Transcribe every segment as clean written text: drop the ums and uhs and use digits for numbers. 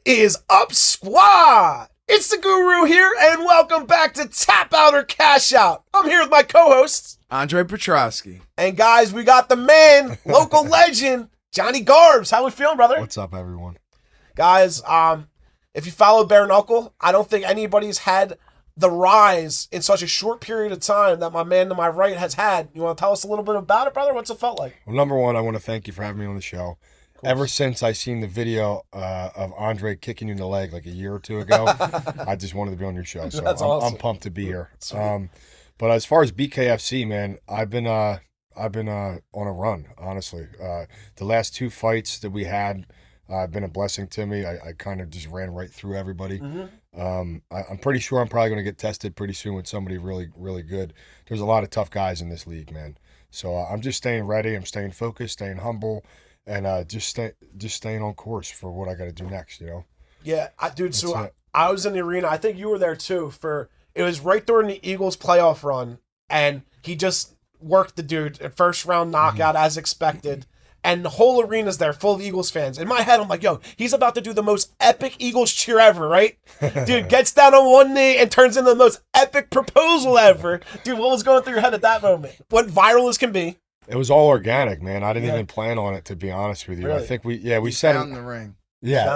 is up, squad? It's the Guru here, and welcome back to Tap Out or Cash Out. I'm here with my co-hosts, Andre Petroski. And guys, we got the man, local legend, Johnny Garbs. How we feeling, brother? What's up, everyone? Guys, if you follow Bare Knuckle, I don't think anybody's had the rise in such a short period of time that my man to my right has had. You want to tell us a little bit about it, brother? What's it felt like? Well, number one, I want to thank you for having me on the show. Ever since I seen the video of Andre kicking you in the leg like a year or two ago, I just wanted to be on your show. So awesome. I'm pumped to be here. But as far as BKFC, man, I've been on a run, honestly. The last two fights that we had have been a blessing to me. I kind of just ran right through everybody. I'm pretty sure I'm probably going to get tested pretty soon with somebody really, really good. There's a lot of tough guys in this league, man. So I'm just staying ready. I'm staying focused, staying humble. And just staying on course for what I got to do next, you know? Yeah, dude, so I was in the arena. I think you were there, too. It was right during the Eagles playoff run, and he just worked the dude at first round knockout as expected. And the whole arena's there full of Eagles fans. In my head, I'm like, yo, he's about to do the most epic Eagles cheer ever, right? Dude, gets down on one knee and turns into the most epic proposal ever. Dude, what was going through your head at that moment? What viral as can be. It was all organic, man. I didn't even plan on it, to be honest with you. Really? I think we set Found the ring. Yeah.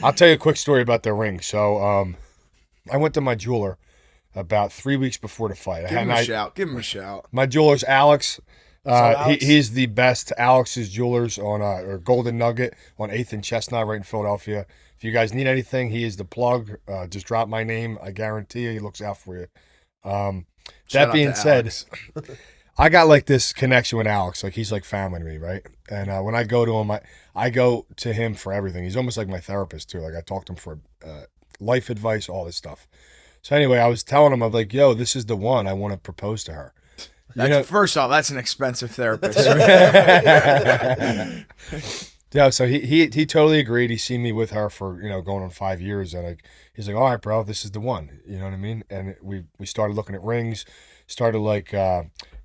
I'll tell you a quick story about the ring. So I went to my jeweler about 3 weeks before the fight. Give him a shout. Give him a shout. My jeweler's Alex. Alex? He's the best. Alex's Jewelers on or Golden Nugget on 8th and Chestnut right in Philadelphia. If you guys need anything, he is the plug. Just drop my name. I guarantee you he looks out for you. That being said, I got like this connection with Alex. Like he's like family to me, right? And when I go to him, I go to him for everything. He's almost like my therapist too. Like I talk to him for life advice, all this stuff. So anyway, I was telling him, I'm like, yo, this is the one. I want to propose to her. First off, that's an expensive therapist. Yeah, so he totally agreed. He's seen me with her for, going on 5 years. And he's like, all right, bro, this is the one. You know what I mean? And we started looking at rings, started like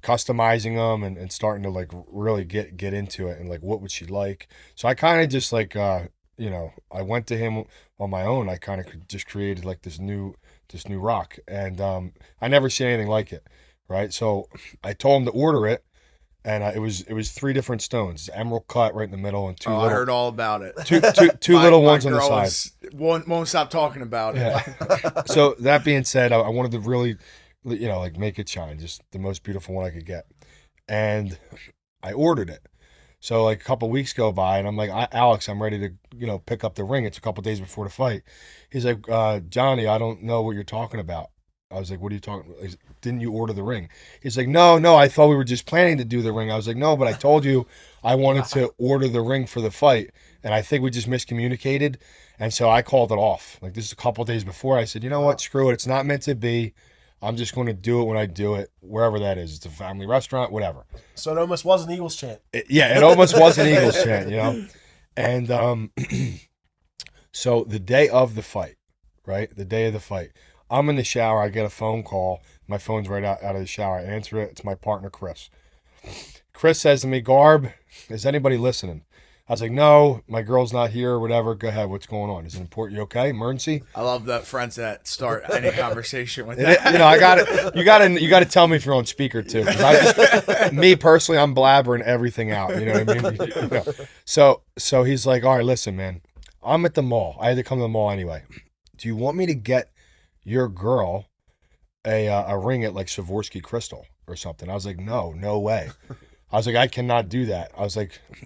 customizing them and starting to like really get into it and like what would she like. So I kind of just like, I went to him on my own. I kind of just created like this new rock. And I never seen anything like it, right? So I told him to order it. And it was 3 different stones, emerald cut right in the middle, and two. I heard all about it. Two little ones on the side. Won't stop talking about it. Yeah. So that being said, I wanted to really, like make it shine, just the most beautiful one I could get, and I ordered it. So like a couple weeks go by, and I'm like, Alex, I'm ready to pick up the ring. It's a couple days before the fight. He's like, Johnny, I don't know what you're talking about. I was like, what are you talking about? Didn't you order the ring? He's like, no, I thought we were just planning to do the ring. I was like, no, but I told you I wanted to order the ring for the fight. And I think we just miscommunicated. And so I called it off. Like this is a couple of days before. I said, you know what? Screw it. It's not meant to be. I'm just going to do it when I do it, wherever that is. It's a family restaurant, whatever. So it almost was an Eagles chant. It almost was an Eagles chant, And so the day of the fight, right? The day of the fight. I'm in the shower. I get a phone call. My phone's right out of the shower. I answer it. It's my partner, Chris. Chris says to me, Garb, is anybody listening? I was like, no, my girl's not here or whatever. Go ahead. What's going on? Is it important? You okay? Emergency? I love the friends that start any conversation with that. I got it. You got to tell me if you're on speaker too. Me personally, I'm blabbering everything out. You know what I mean? So he's like, all right, listen, man. I'm at the mall. I had to come to the mall anyway. Do you want me to get your girl a ring at like Swarovski crystal or something? I was like, no way. I was like, I cannot do that.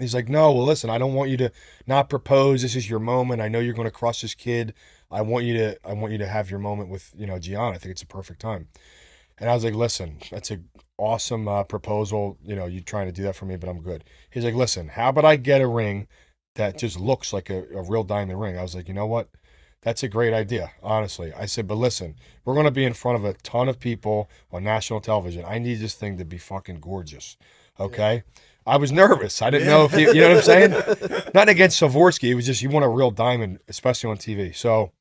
He's like, no, well, listen, I don't want you to not propose. This is your moment. I know you're going to crush this kid. I want you to have your moment with, Gianna. I think it's a perfect time. And I was like, listen, that's an awesome proposal. You trying to do that for me, but I'm good. He's like, listen, how about I get a ring that just looks like a real diamond ring? I was like, you know what? That's a great idea, honestly. I said, but listen, we're going to be in front of a ton of people on national television. I need this thing to be fucking gorgeous, okay? Yeah. I was nervous. I didn't know if you know what I'm saying? Nothing against Swarovski. It was just you want a real diamond, especially on TV. So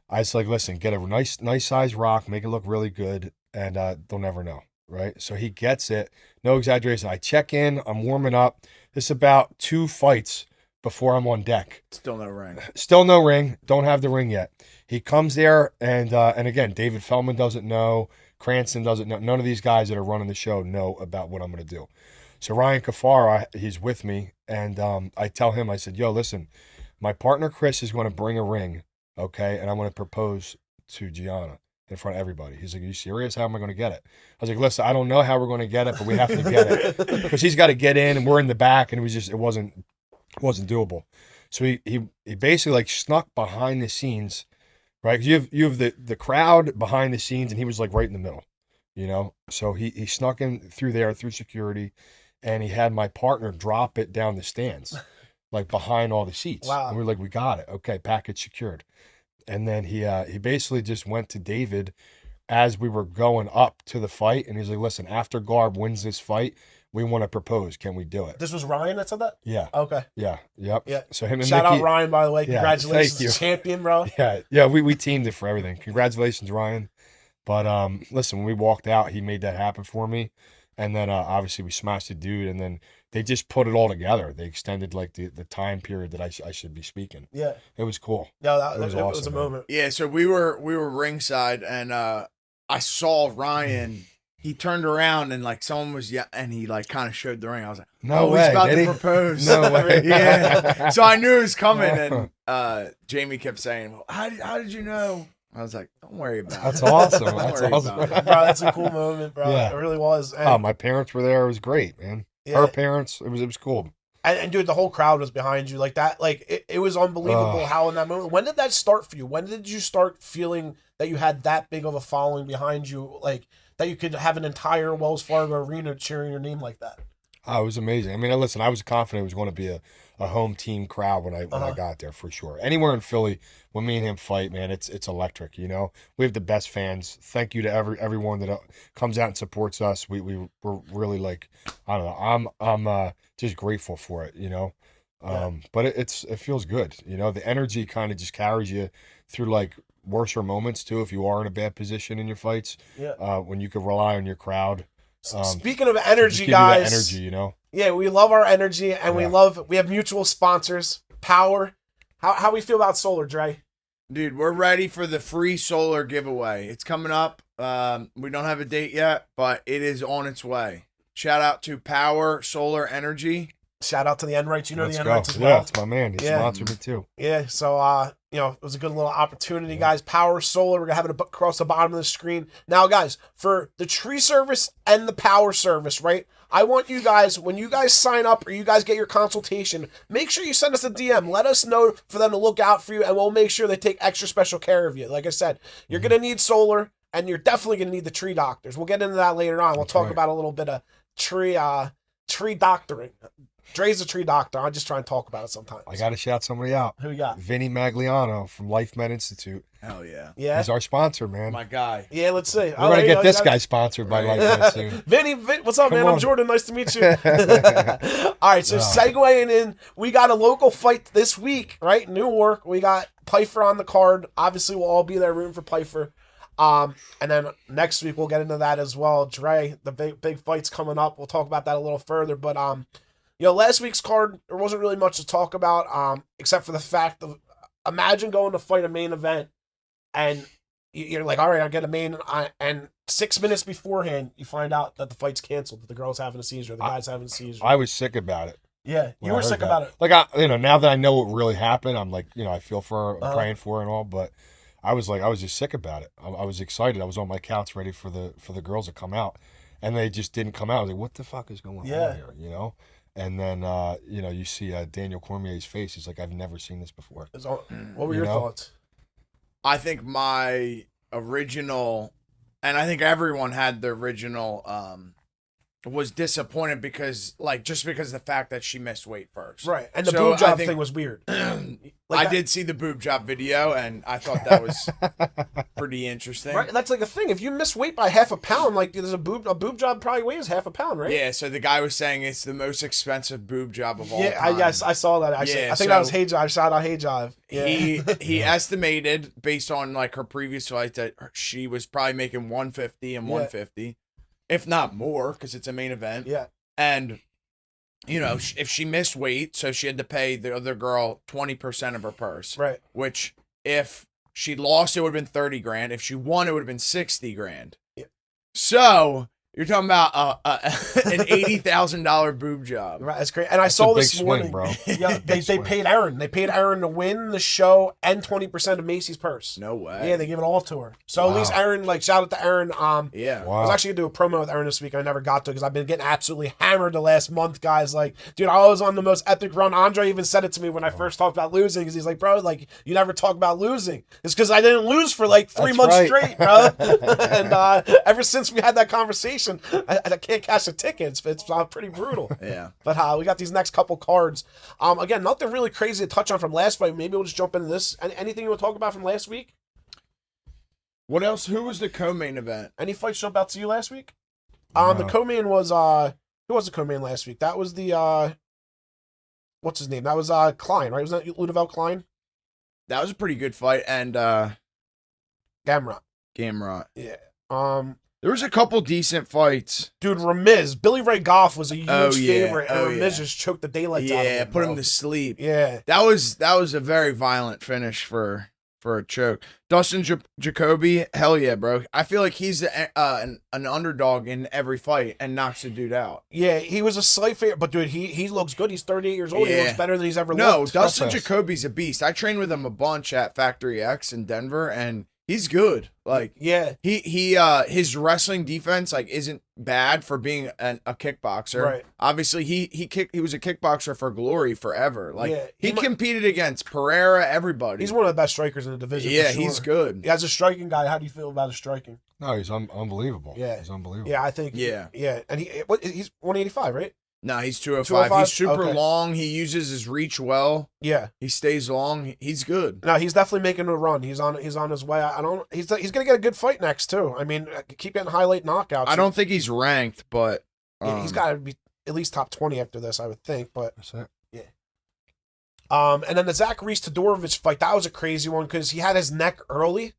I was like, listen, get a nice size rock, make it look really good, and they'll never know, right? So he gets it. No exaggeration. I check in. I'm warming up. This is about 2 fights before I'm on deck. Still no ring. Still no ring. Don't have the ring yet. He comes there, and again, David Feldman doesn't know. Cranston doesn't know. None of these guys that are running the show know about what I'm going to do. So Ryan Kafar, he's with me, and I tell him, I said, yo, listen, my partner Chris is going to bring a ring, okay, and I'm going to propose to Gianna in front of everybody. He's like, are you serious? How am I going to get it? I was like, listen, I don't know how we're going to get it, but we have to get it. Because he's got to get in, and we're in the back, and it wasn't doable. So he basically like snuck behind the scenes, right? 'Cause you have the crowd behind the scenes, and he was like right in the middle, you know? So he snuck in through there, through security, and he had my partner drop it down the stands, like behind all the seats. Wow. And we were like, we got it. Okay, package secured. And then he basically just went to David as we were going up to the fight, and he's like, listen, after Garb wins this fight, we want to propose. Can we do it? This was Ryan that said that? Yeah. Okay. Yeah. Yep. Yeah. So him and Shout Nikki, out Ryan, by the way. Yeah, Congratulations, thank you. champion, bro. Yeah. We teamed it for everything. Congratulations, Ryan. But listen, when we walked out, he made that happen for me. And then obviously we smashed the dude, and then they just put it all together. They extended like the time period that I should be speaking. Yeah. It was cool. Yeah, that It was it was awesome, a man. moment. Yeah, so we were ringside, and I saw Ryan. He turned around, and like someone was, and he like kind of showed the ring. I was like, No oh, way, he's about did to he? propose. No way. Yeah. So I knew it was coming, and Jamie kept saying, well, how did you know? I was like, don't worry about it. That's awesome. Don't That's worry awesome. about it. Bro, that's a cool moment, bro. Yeah. It really was. And, Oh, my parents were there. It was great, man. yeah. Her parents. It was cool. And dude, the whole crowd was behind you like that. Like it was unbelievable how in that moment. When did that start for you? When did you start feeling that you had that big of a following behind you, like that you could have an entire Wells Fargo arena cheering your name like that? Oh, it was amazing. I mean, listen, I was confident it was going to be a home team crowd when I got there for sure. Anywhere in Philly, when me and him fight, man, it's electric. You know, we have the best fans. Thank you to everyone that comes out and supports us. We're really like, I don't know. I'm just grateful for it. You know, but it feels good. You know, the energy kind of just carries you through like worser moments too. If you are in a bad position in your fights, when you can rely on your crowd. Speaking of energy, give guys, you that energy, you know. Yeah, we love our energy, and we have mutual sponsors. Power. How we feel about solar, Dre? Dude, we're ready for the free solar giveaway. It's coming up. We don't have a date yet, but it is on its way. Shout out to Power Solar Energy. Shout out to the Enrights. You know Let's the go. Enrights as well. Yeah, it's my man. He sponsored me too. Yeah, so it was a good little opportunity, guys. Power Solar, we're gonna have it across the bottom of the screen. Now, guys, for the tree service and the power service, right? I want you guys, when you guys sign up or you guys get your consultation, make sure you send us a DM. Let us know for them to look out for you, and we'll make sure they take extra special care of you. Like I said, you're gonna need solar, and you're definitely gonna need the tree doctors. We'll get into that later on. We'll talk about a little bit of tree doctoring. Dre's a tree doctor. I just try and talk about it sometimes. I got to shout somebody out. Who you got? Vinny Magliano from Life Med Institute. Hell yeah. Yeah. He's our sponsor, man. My guy. Yeah, let's see. We're going to get this guy sponsored by Life Med soon. Vinny, what's up, man? on. I'm Jordan. Nice to meet you. All right, so segueing in, we got a local fight this week, right? Newark. We got Pfeiffer on the card. Obviously, we'll all be there rooting for Pfeiffer. And then next week, we'll get into that as well. Dre, the big fight's coming up. We'll talk about that a little further. But, last week's card, there wasn't really much to talk about, except for the fact of, imagine going to fight a main event, and you're like, all right, I'll get a main, and 6 minutes beforehand, you find out that the fight's canceled, that the girl's having a seizure, the guy's having a seizure. I was sick about it. Yeah, you when I were heard sick that. about it. Like, now that I know what really happened, I'm like, I feel for her, I'm praying for her and all, but I was just sick about it. I was excited. I was on my couch ready for the girls to come out, and they just didn't come out. I was like, what the fuck is going on here, And then, you see Daniel Cormier's face. He's like, I've never seen this before. What were your thoughts? I think my original, and I think everyone had the original, was disappointed because, just because of the fact that she missed weight first. Right, and the So boob job I think- thing was weird. I did see the boob job video, and I thought that was pretty interesting. Right, that's like a thing. If you miss weight by half a pound, like there's a boob job probably weighs half a pound, right? Yeah, so the guy was saying it's the most expensive boob job of all Yeah, time. I saw that actually. Yeah, I think that was so- Hey Jive. Shout out Hey Jive. Yeah. He estimated, based on her previous fight, that she was probably making 150 and 150, if not more, because it's a main event. Yeah. And if she missed weight, so she had to pay the other girl 20% of her purse. Right. Which if she lost, it would have been 30 grand. If she won, it would have been 60 grand. Yeah. So you're talking about an $80,000 boob job. Right, that's great. And I saw this swing, morning, bro. Yeah, they paid Erin. They paid Erin to win the show and 20% of Macy's purse. No way. Yeah, they give it all to her. So Wow. at least Erin, shout out to Erin. Yeah. I Wow. was actually gonna do a promo with Erin this week. I never got to because I've been getting absolutely hammered the last month, guys. Dude, I was on the most epic run. Andre even said it to me when I first talked about losing because he's like, bro, you never talk about losing. It's because I didn't lose for 3 That's months right. straight, bro. And ever since we had that conversation, I can't cash the tickets. It's pretty brutal. Yeah. But we got these next couple cards. Again, nothing really crazy to touch on from last fight. Maybe we'll just jump into this. Anything you want to talk about from last week? What else? Who was the co-main event? Any fights jump out to you last week? No. The co-main was who was the co-main last week? That was the what's his name? That was Klein, right? Was that Ludovic Klein? That was a pretty good fight. And Gamrot. Gamrot. Yeah. There was a couple decent fights. Dude, Ramiz, Billy Ray Goff was a huge Oh, yeah. favorite, and Oh, Ramiz yeah. just choked the daylights out of Yeah, him. put bro. him to sleep. Yeah. That was a very violent finish for a choke. Dustin Jacoby, hell yeah, bro. I feel like he's an underdog in every fight and knocks the dude out. Yeah, he was a slight favorite, but dude, he looks good. He's 38 years old. He Yeah. looks better than he's ever No, looked. Dustin Process. Jacoby's a beast. I trained with him a bunch at Factory X in Denver, and he's good. Yeah. He his wrestling defense isn't bad for being a kickboxer. Right. Obviously, he was a kickboxer for Glory forever. Yeah, he competed against Pereira, everybody. He's one of the best strikers in the division. Yeah, for sure. he's good. As a striking guy, how do you feel about his striking? No, he's unbelievable. Yeah. He's unbelievable. Yeah, I think. Yeah. Yeah, and he's 185, right? No, he's 205. 205? He's super Okay. long. He uses his reach well. Yeah. He stays long. He's good. No, he's definitely making a run. He's on his way. He's gonna get a good fight next too. I mean, keep getting highlight knockouts. I don't think he's ranked, but Yeah, he's got to be at least top 20 after this, I would think. But That's it. and then the Zach Reese Todorovic fight, that was a crazy one because he had his neck early.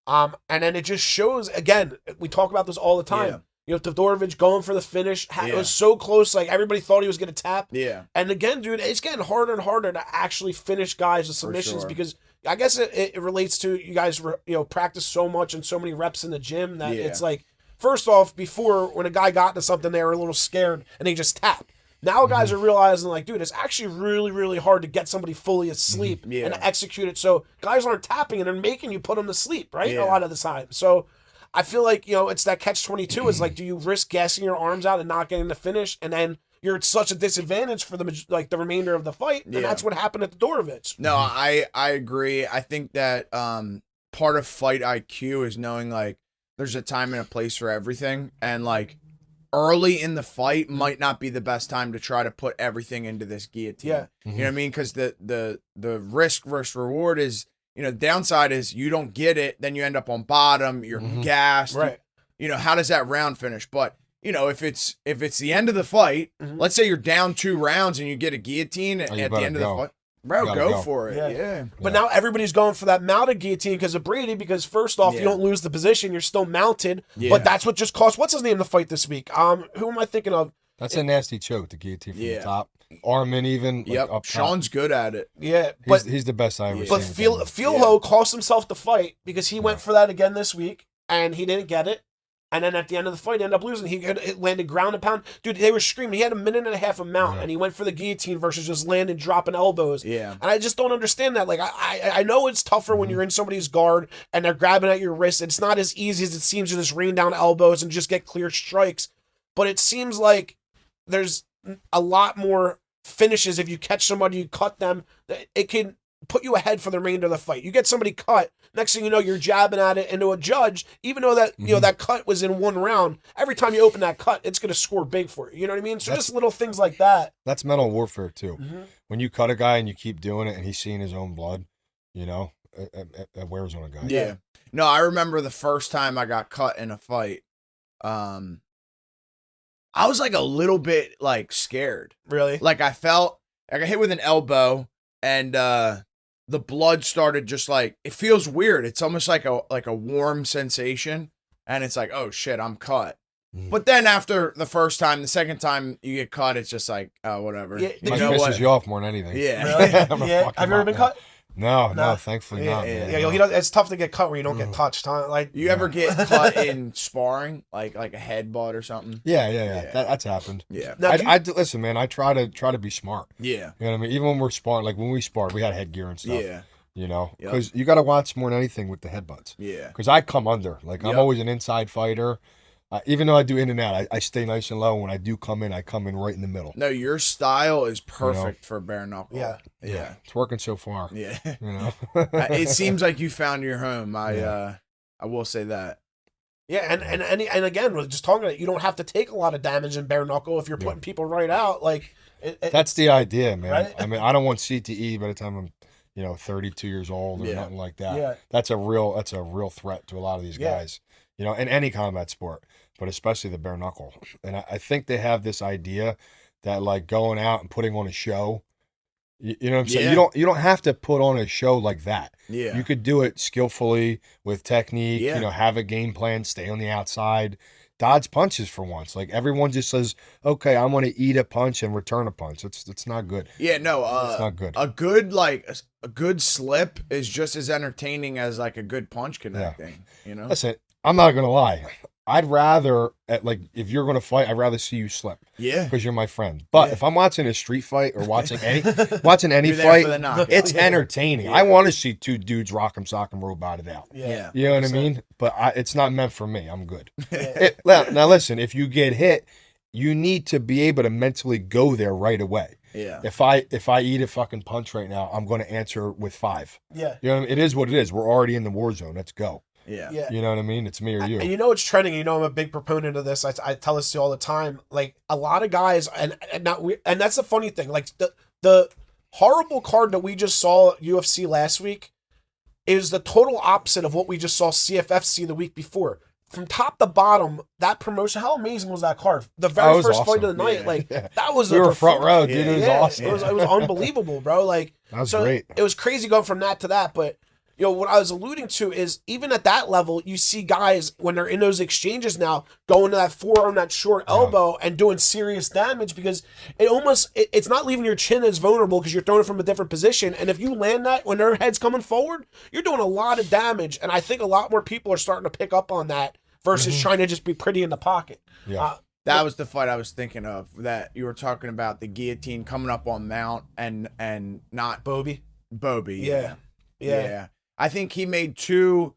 And then it just shows again. We talk about this all the time. Yeah. You know, Todorovic going for the finish. It Yeah. was so close. Everybody thought he was going to tap. yeah. And again, dude, it's getting harder and harder to actually finish guys with submissions sure. because I guess it relates to you guys, practice so much and so many reps in the gym that Yeah. it's first off, before when a guy got into something, they were a little scared and they just tap. Now guys are realizing dude, it's actually really, really hard to get somebody fully asleep Yeah. and execute it. So guys aren't tapping and they're making you put them to sleep, right? Yeah. A lot of the time. So I feel it's that catch-22 is do you risk gassing your arms out and not getting the finish, and then you're at such a disadvantage for the remainder of the fight, and Yeah. that's what happened at the Todorovic. No, I agree. I think that part of fight IQ is knowing there's a time and a place for everything, and early in the fight might not be the best time to try to put everything into this guillotine. Yeah. You know what I mean? Because the risk versus reward is, downside is you don't get it, then you end up on bottom, you're gassed. Right. How does that round finish? But if it's the end of the fight, let's say you're down 2 rounds and you get a guillotine at you the better end of the go. fight, bro, You gotta go go. for it. Yeah. Yeah. But now everybody's going for that mounted guillotine because of Brady, because first off, Yeah. you don't lose the position, you're still mounted, Yeah. but that's what just cost, what's his name, the fight this week? Who am I thinking of? That's a nasty choke, the guillotine from Yeah. the top. Arm even. Yep. Up top. Sean's good at it. Yeah, but He's the best I ever But seen. Fieldho cost himself the fight because he went for that again this week and he didn't get it. And then at the end of the fight, he ended up losing. It landed ground and pound. Dude, they were screaming. He had a minute and a half of mount, and he went for the guillotine versus just landing, dropping elbows. Yeah. And I just don't understand that. I know it's tougher when you're in somebody's guard and they're grabbing at your wrist. It's not as easy as it seems to just rain down elbows and just get clear strikes. But it seems like there's a lot more finishes. If you catch somebody, you cut them, it can put you ahead for the remainder of the fight. You get somebody cut, next thing you know, you're jabbing at it into a judge, even though that that cut was in one round. Every time you open that cut, it's going to score big for you. You know what I mean? So just little things like that. That's mental warfare too. When you cut a guy and you keep doing it and he's seeing his own blood, it wears on a guy. Yeah. No, I remember the first time I got cut in a fight. I was a little bit scared. Really? I felt I got hit with an elbow and the blood started just it feels weird. It's almost like a warm sensation, and it's oh shit, I'm cut. But then after the first time, the second time you get cut, it's just like, oh, whatever. Yeah, You Like, know pisses what? you off more than anything. Yeah. Really? I'm gonna Yeah. fuck Have him you ever up been now. cut? No, Nah. thankfully Yeah, not. yeah, man. Yeah, No. it's tough to get cut where you don't get touched, huh? Like, You ever get cut in sparring, like a headbutt or something? Yeah. That's happened. Yeah. now, do you- Listen, man. I try to be smart. Yeah. You know what I mean? Even when we're sparring, like when we sparred, we had headgear and stuff. Yeah. You know, Yep. because you got to watch more than anything with the headbutts. Yeah. Because I come under. Like I'm Yep. always an inside fighter. Even though I do in and out, I stay nice and low. When I do come in, I come in right in the middle. No, your style is perfect for bare knuckle. Yeah. Yeah. It's working so far. Yeah. You know. It seems like you found your home. I will say that. yeah, and again, we're just talking about it, you don't have to take a lot of damage in bare knuckle if you're putting people right out. Like, That's the idea, man. Right? I mean, I don't want CTE by the time I'm, 32 years old or Yeah. nothing like that. Yeah. That's a real threat to a lot of these Yeah. guys. In any combat sport, but especially the bare knuckle. And I think they have this idea that like going out and putting on a show. You know what I'm saying? Yeah. You don't have to put on a show like that. Yeah. You could do it skillfully with technique. Yeah. Have a game plan, stay on the outside, dodge punches for once. Like everyone just says, okay, I'm going to eat a punch and return a punch. It's not good. Yeah, no, It's not good. a good slip is just as entertaining as like a good punch connecting, you know? Listen, I'm not going to lie. I'd rather, if you're going to fight, I'd rather see you slip Yeah. because you're my friend. But Yeah. if I'm watching a street fight or watching any You're there fight, for the knockout. it's Yeah. entertaining. Yeah. I want to see two dudes rock 'em, sock 'em, robot it out. Yeah. You know what I 100%. mean? But it's not meant for me. I'm good. Yeah. Now listen, if you get hit, you need to be able to mentally go there right away. Yeah. If I eat a fucking punch right now, I'm going to answer with 5. Yeah. You know what I mean? It is what it is. We're already in the war zone. Let's go. Yeah. Yeah. You know what I mean? It's me or you. And it's trending. I'm a big proponent of this. I tell this to you all the time. Like a lot of guys, and that's the funny thing. Like the horrible card that we just saw at UFC last week is the total opposite of what we just saw CFFC the week before. From top to bottom, that promotion. How amazing was that card? The Oh, it very was first awesome. fight of the night. Yeah. Like Yeah. that was We a were front row, dude. Yeah. It was yeah, awesome. It was unbelievable, bro. Like That was so great. It was crazy going from that to that, but what I was alluding to is even at that level, you see guys when they're in those exchanges now going to that forearm, that short elbow, and doing serious damage because it's not leaving your chin as vulnerable because you're throwing it from a different position. And if you land that when their head's coming forward, you're doing a lot of damage. And I think a lot more people are starting to pick up on that versus trying to just be pretty in the pocket. Yeah. That was the fight I was thinking of that you were talking about, the guillotine coming up on Mount and not Bobby. Bobby. Yeah. I think he made 2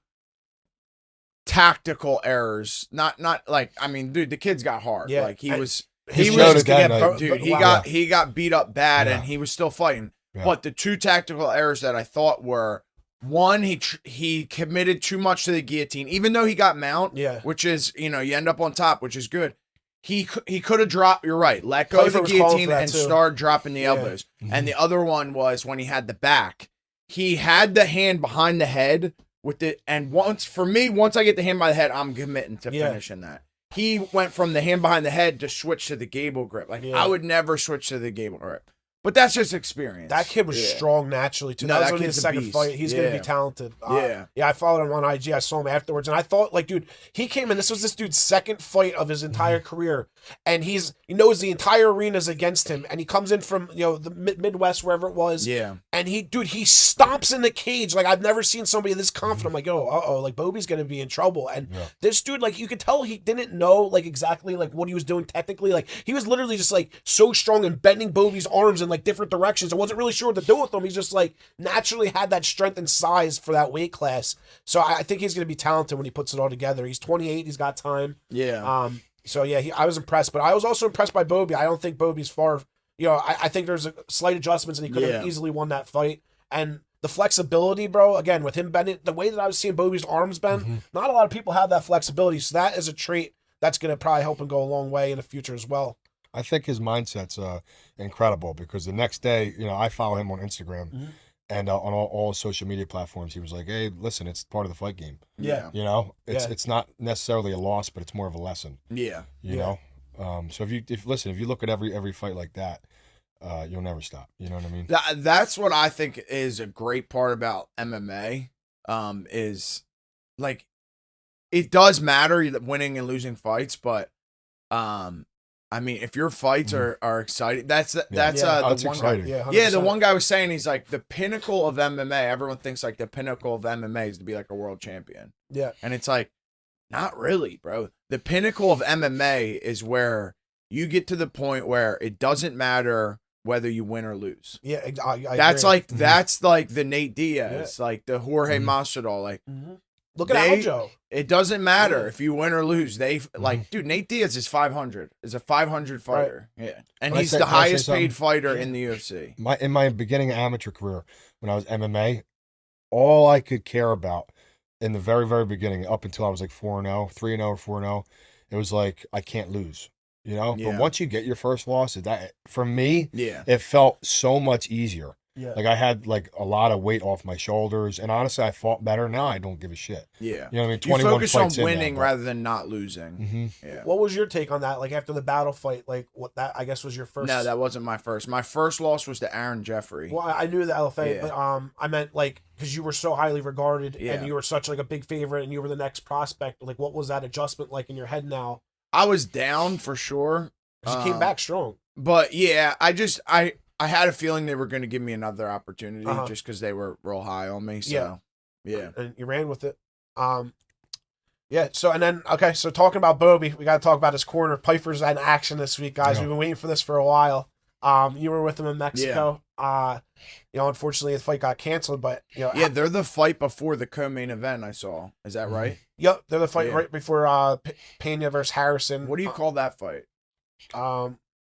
tactical errors. Not like, I mean, dude, the kid's got heart. Yeah. Like he And was He was showed just it that gonna night. get dude, wow. he got beat up bad Yeah. and he was still fighting. Yeah. But the 2 tactical errors that I thought were, one, he committed too much to the guillotine, even though he got Mount, Yeah. which is, you end up on top, which is good. He could have dropped, you're right, let go of Pfeiffer the was calling for guillotine that and too. start dropping the Yeah. elbows. And the other one was when he had the back. He had the hand behind the head with it, and once I get the hand by the head, I'm committing to Yeah. finishing that. He went from the hand behind the head to switch to the gable grip. Like Yeah. I would never switch to the gable grip. But that's just experience. That kid was Yeah. strong naturally too. No, That was that only kid's his a second beast. fight. He's gonna Yeah. be talented. Yeah. I followed him on IG. I saw him afterwards, and I thought, like, dude, he came in. This was this dude's second fight of his entire career, and he knows the entire arena's against him, and he comes in from the Midwest, wherever it was, Yeah. and he stomps in the cage like I've never seen somebody this confident. I'm like, like Bobby's gonna be in trouble, and this dude, like, you could tell he didn't know like exactly like what he was doing technically. Like he was literally just like so strong and bending Bobby's arms in like different directions. I wasn't really sure what to do with him. He's just like naturally had that strength and size for that weight class. So I think he's gonna be talented when he puts it all together. He's 28. He's got time. Yeah. So yeah, I was impressed, but I was also impressed by Bobby. I don't think Bobby's far. I think there's a slight adjustments, and he could have easily won that fight. And the flexibility, bro, again, with him bending, the way that I was seeing Bobby's arms bend, not a lot of people have that flexibility. So that is a trait that's going to probably help him go a long way in the future as well. I think his mindset's incredible because the next day, I follow him on Instagram and on all social media platforms. He was like, "Hey, listen, it's part of the fight game. Yeah. It's not necessarily a loss, but it's more of a lesson. Yeah. You know. So if you look at every fight like that, you'll never stop. You know what I mean? That's what I think is a great part about MMA. Is like it does matter winning and losing fights, but I mean, if your fights are exciting, that's the that's one exciting. guy. Yeah, Yeah, the 100%. one guy was saying he's like the pinnacle of MMA. Everyone thinks like the pinnacle of MMA is to be like a world champion. Yeah. And it's like, not really, bro. The pinnacle of MMA is where you get to the point where it doesn't matter whether you win or lose. Yeah, I That's agree. like that's like the Nate Diaz, like the Jorge Masvidal. Like Look at Aljo. it doesn't matter Yeah. if you win or lose. They like, dude, Nate Diaz is 500, is a 500 fighter. Yeah, and he's the highest paid fighter in the UFC. In my beginning amateur career, when I was MMA, all I could care about in the very, very beginning, up until I was like 4-0, 3-0 or 4-0, it was like, I can't lose, you know? Yeah. But once you get your first loss, that for me, Yeah, it felt so much easier. Yeah. Like I had like a lot of weight off my shoulders, and honestly, I fought better. Now I don't give a shit. yeah. You know what I mean? You 21 focus on fights in now, winning but- rather than not losing. Mhm. Yeah. What was your take on that? Like after the battle fight, like what that I guess was your first. No, that wasn't my first. My first loss was to Aaron Jeffrey. Well, I knew the LFA, Yeah. but I meant like because you were so highly regarded Yeah. and you were such like a big favorite and you were the next prospect. Like, what was that adjustment like in your head now? I was down for sure. 'Cause you came back strong. But yeah, I had a feeling they were going to give me another opportunity just because they were real high on me. So yeah. And you ran with it. Yeah. So and then okay, so talking about Bobby, we got to talk about his corner. Pfeiffer's in action this week, guys. Yeah. We've been waiting for this for a while. You were with him in Mexico. Unfortunately the fight got canceled, but Yeah, they're the fight before the co-main event I saw. Is that right? Yep, they're the fight Yeah. right before Pena versus Harrison. What do you call that fight?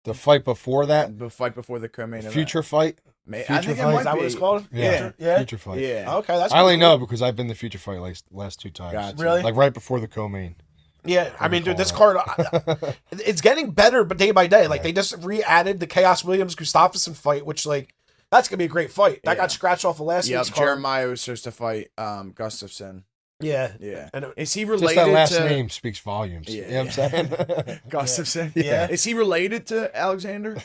The fight before that, The fight before the co-main event. future fight. I future think it fight? might Is that be. what it's called? Yeah. Yeah. Future fight. Yeah. Okay, that's I only pretty know cool. because I've been the future fight last 2 times. Gotcha. Really? Like right before the co-main. Yeah, I mean, dude, this call card, it's getting better, but day by day. Like, they just re-added the Chaos Williams-Gustafsson fight, which, like, that's going to be a great fight. That Yeah. got scratched off of last Yep, week's card. Jeremiah was supposed to fight Gustafson. Yeah. Yeah. And Is he Just related that last to name speaks volumes. Yeah. You know what I'm saying? Gustafson? Yeah. Is he related to Alexander?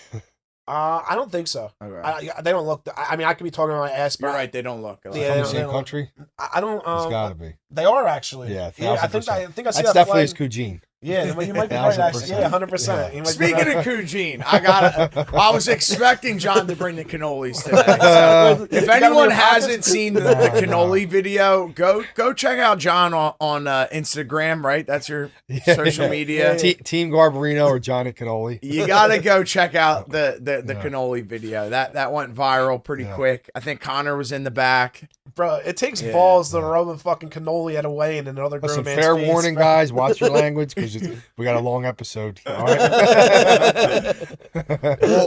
I don't think so. Okay. They don't look, I mean, I could be talking about my ass, but You're right, they don't look alike. Yeah, From they the same don't- country? I don't, It's gotta be. they are actually. Yeah, I think 1000%. I see That's that definitely his flag. Kujin. Yeah, you might be right, actually. 1000%. Yeah, 100%. You might be Speaking right. of Kujin, I was expecting John to bring the cannolis today. So if You gotta anyone be a hasn't podcast. seen the cannoli video, go check out John on Instagram. Right, that's your social media. Team Garbarino or Johnny Cannoli. You gotta go check out the cannoli video. That went viral pretty quick. I think Connor was in the back. Bro, it takes balls to rub a fucking cannoli at a weigh in another grown Listen, man's fair face, warning, bro. guys. Watch your language because we got a long episode. All right.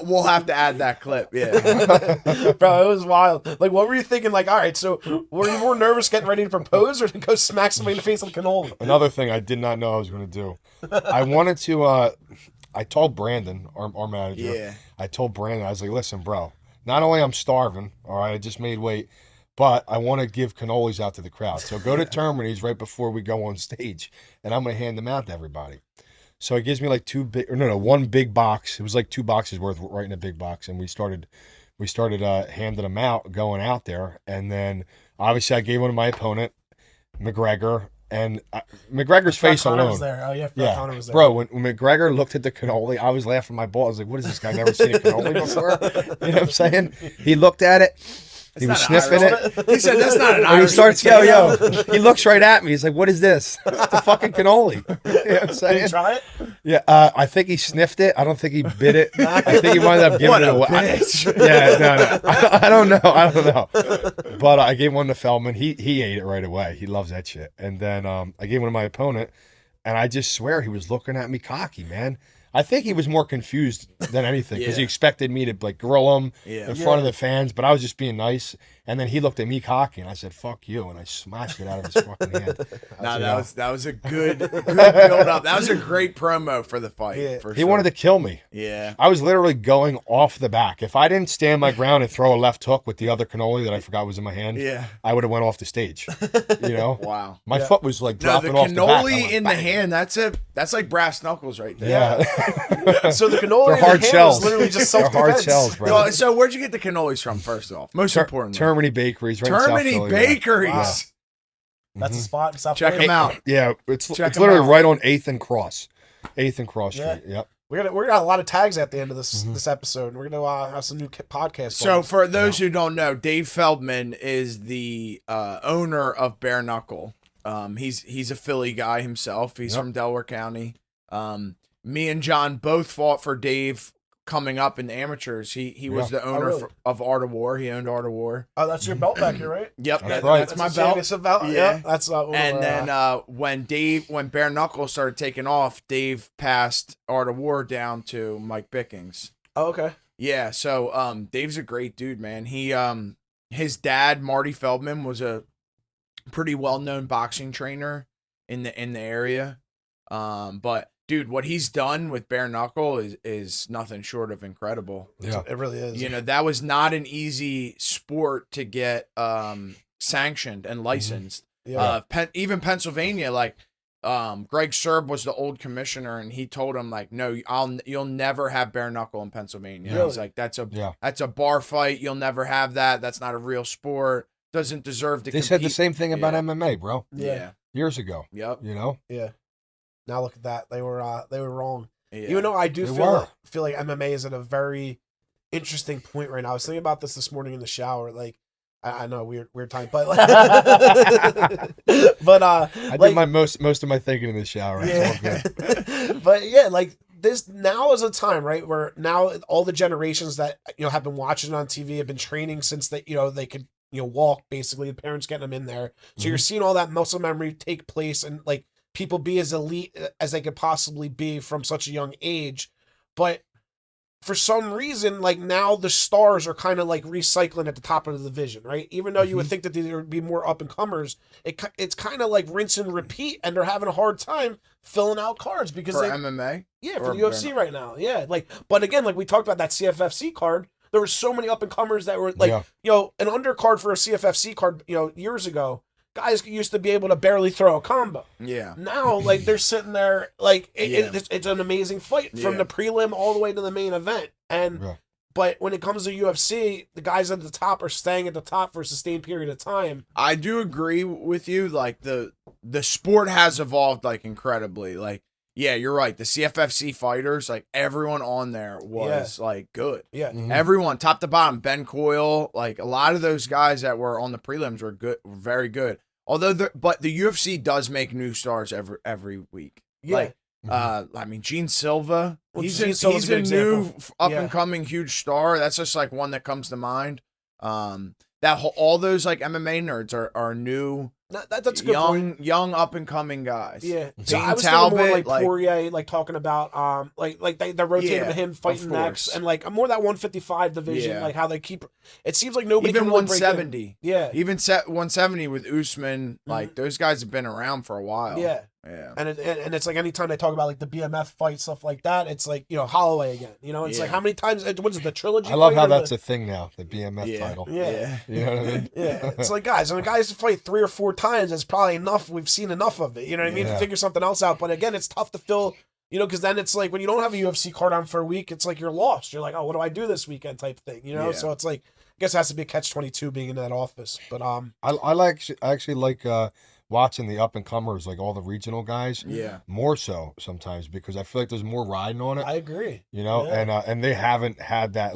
We'll have to add that clip. Yeah. Bro, it was wild. Like, what were you thinking? Like, all right, so were you more nervous getting ready to propose or to go smack somebody in the face with a cannoli? Another thing I did not know I was going to do. I wanted to. I told Brandon, our manager. Yeah. I told Brandon, I was like, listen, bro. Not only I'm starving, all right, I just made weight, but I want to give cannolis out to the crowd. So go to Termini's right before we go on stage, and I'm going to hand them out to everybody. So he gives me like one big box. It was like 2 boxes worth right in a big box, and we started handing them out, going out there, and then obviously I gave one to my opponent, McGregor, and McGregor's face Connor alone. was there. Oh, yeah, Yeah, Connor was there. bro. When McGregor looked at the cannoli, I was laughing my balls. I was like, "What is this guy? Never seen a cannoli before?" You know what I'm saying? He looked at it. He was sniffing it. He said, "That's not an And he Irish." starts, yo. He looks right at me. He's like, "What is this?" It's a fucking cannoli. You know what I'm Did saying? you try it? Yeah, I think he sniffed it. I don't think he bit it. I think he wound up giving What it a away. bitch. No. I don't know. But I gave one to Feldman. He ate it right away. He loves that shit. And then I gave one to my opponent, and I just swear he was looking at me cocky, man. I think he was more confused than anything because he expected me to like grill him in front of the fans, but I was just being nice. And then he looked at me cocky, and I said, "Fuck you," and I smashed it out of his fucking hand. No, that was a good build up. That was a great promo for the fight. Yeah. For He sure. wanted to kill me. Yeah. I was literally going off the back. If I didn't stand my ground and throw a left hook with the other cannoli that I forgot was in my hand, Yeah. I would have went off the stage. You know, Wow. my foot was like No, the dropping off the back. I cannoli went, in the hand, that's like brass knuckles right there. Yeah, So the cannoli They're in the hard hand shells. was literally just They're self-defense. hard shells, bro. Well, so where'd you get the cannolis from, first off? Most importantly. Termini Bakeries, right in South Termini Philly, Bakeries. Wow. That's a spot in South Check Philly. them out. Yeah, it's 'em literally out. right on 8th and Cross. 8th and Cross Yeah. Street. Yep. We're gonna have a lot of tags at the end of this episode. We're gonna have some new podcasts. So for those who don't know, Dave Feldman is the owner of Bare Knuckle. He's a Philly guy himself. He's from Delaware County. Me and John both fought for Dave coming up in the amateurs. He was the owner of Art of War. He owned Art of War. Oh, that's your belt back here, right? Yep, That's right. That's my belt. It's a belt. Yeah, that's And then when Bare Knuckle started taking off, Dave passed Art of War down to Mike Bickings. Oh, okay. Yeah, so Dave's a great dude, man. He his dad, Marty Feldman, was a pretty well-known boxing trainer in the area. But dude, what he's done with Bare Knuckle is nothing short of incredible. Yeah. It really is. You know, that was not an easy sport to get sanctioned and licensed. Yeah. Even Pennsylvania, like Greg Serb was the old commissioner, and he told him like, no, you'll never have Bare Knuckle in Pennsylvania. Really? He's like, that's a bar fight. You'll never have that. That's not a real sport. Doesn't deserve to. They said the same thing about MMA, bro. Yeah. Years ago. Yep. You know. Yeah. Now look at that. They were wrong. Yeah. Even though I do They feel like MMA is at a very interesting point right now. I was thinking about this morning in the shower. Like, I know weird time, but but I did my most of my thinking in the shower. Yeah. It's all good. But yeah, like this now is a time, right, where now all the generations that have been watching on TV have been training since they they could walk, basically. The parents getting them in there, so you're seeing all that muscle memory take place, and like people be as elite as they could possibly be from such a young age. But for some reason, like now the stars are kind of like recycling at the top of the division, right? Even though you would think that there would be more up and comers, it's kind of like rinse and repeat, and they're having a hard time filling out cards because for MMA. Yeah, for the UFC right now. Yeah, like, but again, like we talked about that CFFC card, there were so many up and comers that were like, an undercard for a CFFC card, years ago, guys used to be able to barely throw a combo. Yeah. Now, like, they're sitting there, like, it's an amazing fight from the prelim all the way to the main event. And, but when it comes to UFC, the guys at the top are staying at the top for a sustained period of time. I do agree with you. Like, the sport has evolved, like, incredibly. Like, yeah, you're right. The CFFC fighters, like, everyone on there was, like, good. Yeah. Mm-hmm. Everyone, top to bottom. Ben Coyle, like, a lot of those guys that were on the prelims were good, were very good. Although, but the UFC does make new stars every week. Yeah. Like, I mean, Gene Silva, Well, he's Gene Silva's a a good new example. up-and-coming huge star. That's just, like, one that comes to mind. All those, like, MMA nerds are new. That's a good point. Young up and coming guys. Yeah. So Dean I was Talbot, thinking more like Poirier, like talking about like they're rotating to him fighting next, and like more that 155 division, like how they keep. It seems like nobody even can really 170. Yeah. Even 170 with Usman, like those guys have been around for a while. Yeah. Yeah. And it's like anytime they talk about like the BMF fight stuff like that, it's like Holloway again. It's like how many times? What is it, the trilogy? I love fight how or that's a thing now. The BMF title. Yeah. You know what I mean? Yeah, it's like guys, when guys fight 3 or 4 times, it's probably enough. We've seen enough of it. You know what I mean? Yeah. Figure something else out. But again, it's tough to fill. Because then it's like when you don't have a UFC card on for a week, it's like you're lost. You're like, oh, what do I do this weekend? Type thing. So it's like, I guess it has to be a catch-22 being in that office. But I actually like watching the up and comers, like all the regional guys. Yeah. More so sometimes because I feel like there's more riding on it. I agree. And they haven't had that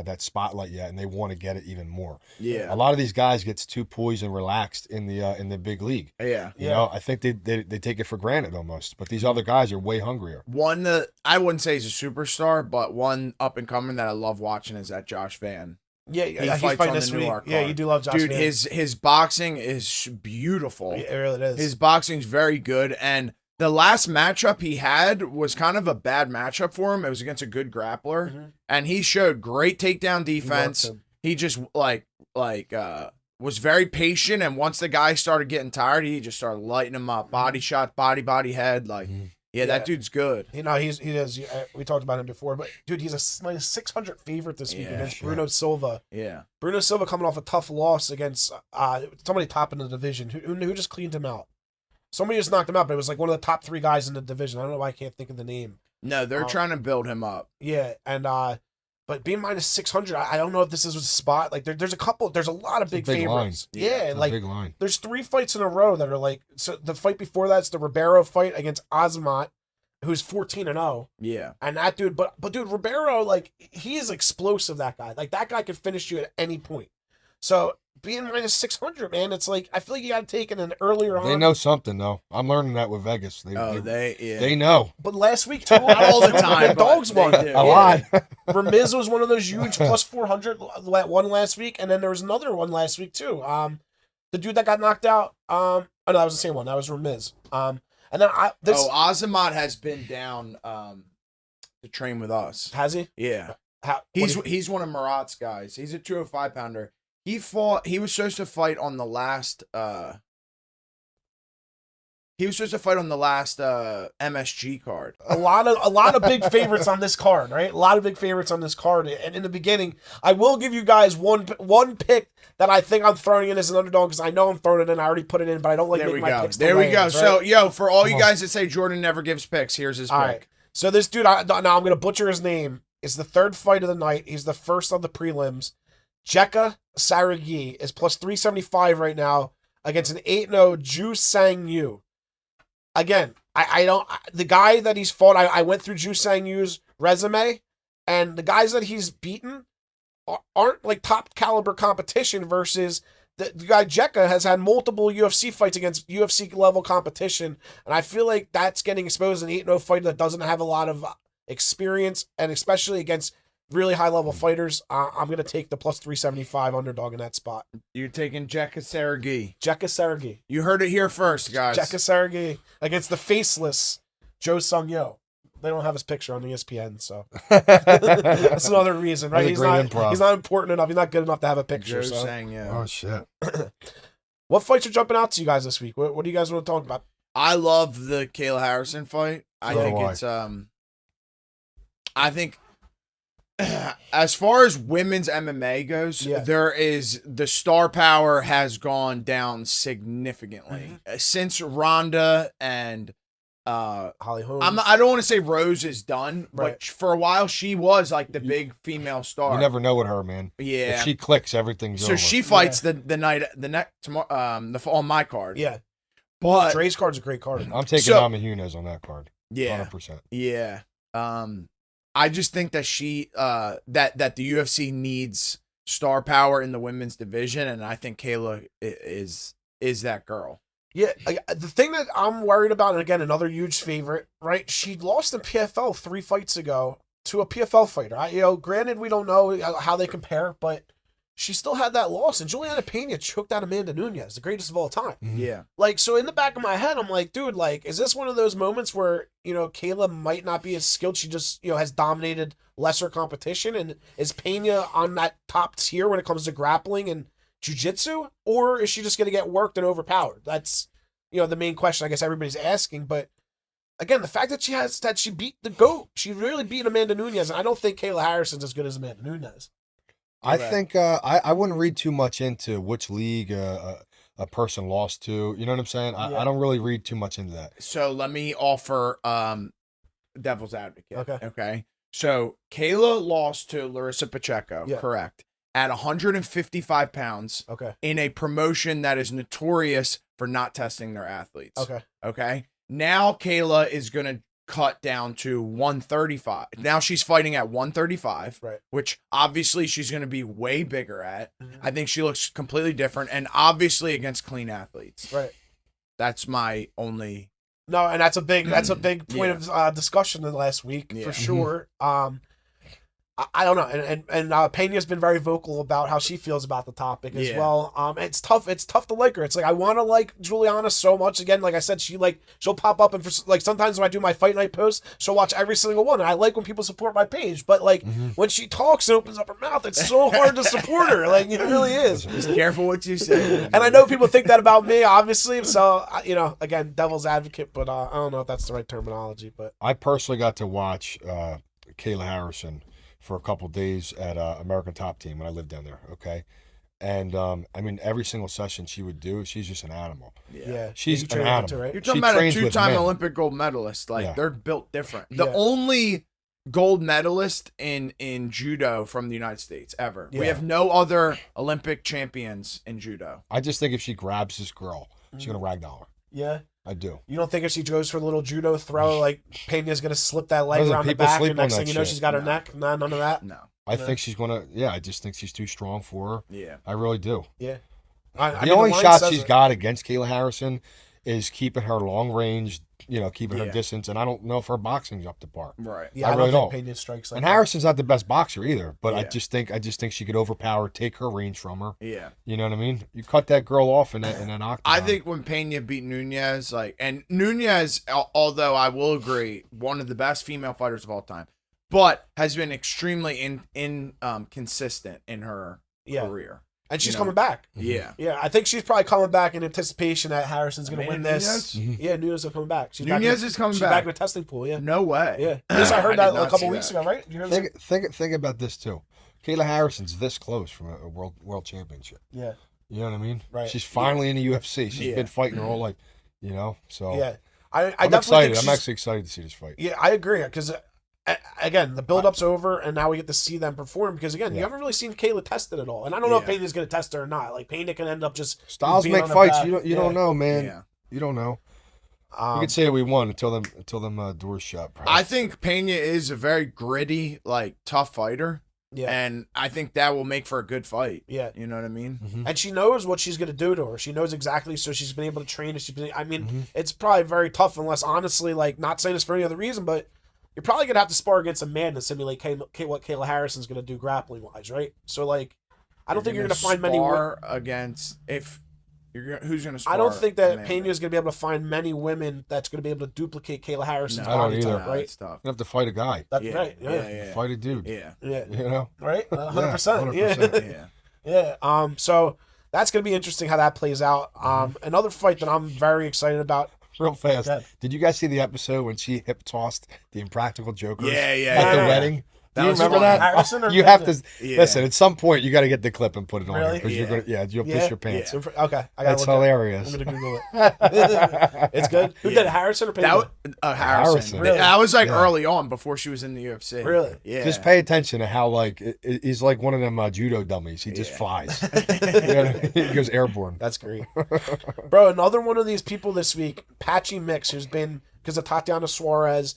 that spotlight yet, and they want to get it even more. Yeah. A lot of these guys gets too poised and relaxed in the big league. Yeah. You know, I think they take it for granted almost. But these other guys are way hungrier. One that I wouldn't say he's a superstar, but one up and coming that I love watching is that Josh Van. Yeah, He he's fights fighting on this the week. Newark Yeah, card. you do love Josh. Dude, Van. his boxing is beautiful. It really is. His boxing's very good, and the last matchup he had was kind of a bad matchup for him. It was against a good grappler, and he showed great takedown defense. He just was very patient, and once the guy started getting tired, he just started lighting him up. Body shot, body head, that dude's good. He is. We talked about him before, but dude, he's a -600 favorite this week against Bruno Silva. Yeah. Bruno Silva coming off a tough loss against somebody top in the division. Who just cleaned him out? Somebody just knocked him out, but it was like one of the top 3 guys in the division. I don't know why I can't think of the name. No, they're trying to build him up. Yeah, and but being -600, I don't know if this is a spot. Like there's a lot of big favorites. Line. Yeah, It's like a big line. there's 3 fights in a row that are like. So the fight before that's the Ribeiro fight against Azamat, who's 14-0. Yeah. And that dude, but dude, Ribeiro, like, he is explosive, that guy. Like, that guy could finish you at any point. So, being minus 600, man, it's like, I feel like you got to take it an earlier on. They know something, though. I'm learning that with Vegas. They know. But last week, too, Not all the time. the dogs but won. they do. A lot. Ramiz was one of those huge plus 400 one last week, and then there was another one last week, too. The dude that got knocked out, oh, no, that was the same one. That was Ramiz. And then Azamat has been down to train with us. Has he? Yeah. He's one of Murat's guys. He's a 205 pounder. He was supposed to fight on the last MSG card. A lot of big favorites on this card, right? A lot of big favorites on this card. And in the beginning, I will give you guys one pick that I think I'm throwing in as an underdog because I know I'm throwing it in. I already put it in, but I don't like making my picks. There we go. Right? So, for all you guys that say Jordan never gives picks, here's his pick. Right. So this dude, now I'm going to butcher his name. It's the third fight of the night. He's the first of the prelims. Jekka Saragi is plus 375 right now against an 8-0 Ju Sang Yu. Again, the guy that he's fought, I went through Ju Sang Yu's resume, and the guys that he's beaten aren't like top caliber competition versus the guy Jekka has had multiple UFC fights against UFC level competition, and I feel like that's getting exposed in an 8-0 fighter that doesn't have a lot of experience, and especially against really high level fighters. I'm gonna take the plus 375 underdog in that spot. You're taking Jekka Saragi. Jekka Saragi. You heard it here first, guys. Jekka Saragi against the faceless Joe Sung Yo. They don't have his picture on ESPN, so that's another reason, right? He's not important enough. He's not good enough to have a picture. Joe Sang Yo. Oh shit. What fights are jumping out to you guys this week? What do you guys want to talk about? I love the Kayla Harrison fight. I think as far as women's MMA goes, the star power has gone down significantly since Ronda and Holly Holm. I don't want to say Rose is done, but for a while she was like the big female star. You never know with her, man. Yeah, if she clicks, everything's over. So she fights the next tomorrow on my card. Yeah, but Dre's card's a great card. I'm taking Namajunas on that card. Yeah, 100%. Yeah. I just think that that the UFC needs star power in the women's division, and I think Kayla is that girl. Yeah, the thing that I'm worried about, and again, another huge favorite, right? She lost in PFL 3 fights ago to a PFL fighter. Granted, we don't know how they compare, but she still had that loss. And Juliana Pena choked out Amanda Nunes, the greatest of all time. Mm-hmm. Yeah. Like, so in the back of my head, I'm like, dude, like, is this one of those moments where, Kayla might not be as skilled? She just, has dominated lesser competition. And is Pena on that top tier when it comes to grappling and jiu-jitsu? Or is she just going to get worked and overpowered? That's, the main question I guess everybody's asking. But again, the fact that she beat the GOAT, she really beat Amanda Nunes. And I don't think Kayla Harrison's as good as Amanda Nunes. I think I wouldn't read too much into which league a person lost to. You know what I'm saying? I don't really read too much into that. So let me offer devil's advocate. Okay. So Kayla lost to Larissa Pacheco, correct, at 155 pounds. Okay. In a promotion that is notorious for not testing their athletes. Okay. Now Kayla is going to cut down to 135. Now she's fighting at 135, right? Which obviously she's going to be way bigger at. I think she looks completely different, and obviously against clean athletes. Right. That's my only. No, and that's a big point of discussion in the last week for sure. I don't know, and Pena's been very vocal about how she feels about the topic as well. It's tough to like her. It's like I want to like Juliana so much. Again, like I said, she'll pop up, and sometimes when I do my fight night posts, she'll watch every single one. And I like when people support my page, but like when she talks and opens up her mouth, it's so hard to support her. Like it really is. Just careful what you say. And I know people think that about me, obviously. So again, devil's advocate, but I don't know if that's the right terminology. But I personally got to watch Kayla Harrison for a couple days at American Top Team when I lived down there, okay? And, every single session she would do, she's just an animal. Yeah. She's an animal. Right? You're talking about a 2-time Olympic gold medalist. They're built different. The only gold medalist in judo from the United States ever. We have no other Olympic champions in judo. I just think if she grabs this girl, she's going to ragdoll her. Yeah. I do. You don't think if she goes for a little judo throw, like Pena's gonna slip that leg Listen, around the people back, sleep and on next that thing you know, shit. she's got her No. neck? No, none of that. No. I think she's gonna. Yeah, I just think she's too strong for her. Yeah. I really do. Yeah. The only shot she's got against Kayla Harrison is keeping her long range, keeping her Yeah. distance, and I don't know if her boxing's up to par. Right. Yeah, I I, really don't think don't. Pena strikes like And that. Harrison's not the best boxer either, but I Yeah. just think she could overpower, take her range from her. Yeah. You know what I mean? You cut that girl off in an octagon. I think when Pena beat Nunez, and Nunez, although I will agree, one of the best female fighters of all time, but has been extremely consistent in her career. And she's coming back. Yeah. Yeah, I think she's probably coming back in anticipation that Harrison's going to win this. Nunez? Yeah, Nunez is coming back. She's Nunez is coming she's back. back in the testing pool, yeah. No way. Yeah. At least I heard I that did a not couple see weeks that. ago, right? Did you hear that? Think about this too. Kayla Harrison's this close from a world championship. Yeah. You know what I mean? Right. She's finally in the UFC. She's been fighting her whole life. So Yeah. I I'm definitely excited. think I'm she's- actually excited to see this fight. Yeah, I agree because again, the build-up's over, and now we get to see them perform. Because again, you haven't really seen Kayla tested at all, and I don't know if Pena's going to test her or not. Like Pena can end up just Styles being make on her fights. back. You don't know, man. Yeah. You don't know. You could say we won until them doors shut. Perhaps. I think Pena is a very gritty, tough fighter. Yeah. And I think that will make for a good fight. Yeah. You know what I mean? And she knows what she's going to do to her. She knows exactly, so she's been able to train. It's probably very tough unless, honestly, not saying this for any other reason, but you're probably going to have to spar against a man to simulate what Kayla Harrison's going to do grappling-wise, right? So, I don't think you're going to find many... against... Who's going to spar? I don't think that Amanda? Pena's going to be able to find many women that's going to be able to duplicate Kayla Harrison's I don't body either. type, right? It's tough. you have to fight a guy. That's Yeah, right. Yeah. yeah. Fight a dude. Yeah. Yeah. You know. Right? 100%. Yeah. 100%. Yeah. Yeah. So that's going to be interesting how that plays out. Another fight that I'm very excited about. Real fast. Go ahead. Did you guys see the episode when she hip tossed the Impractical Jokers? Yeah, yeah, At the yeah. wedding. That Do you was remember fun. that? Harrison or You have Pena? to Yeah. listen. At some point, you got to get the clip and put it on Really? because you're gonna. You'll piss your pants. Okay. I got That's hilarious. I'm going to Google it. It's good. Who did it, Harrison or Pena? That was, Harrison. Harrison. Really? That was Yeah. early on before she was in the UFC. Really? Yeah. Just pay attention to how he's like one of them judo dummies. He just flies. You know what I mean? He goes airborne. That's great. Bro, another one of these people this week, Patchy Mix, who's been, because of Tatiana Suarez,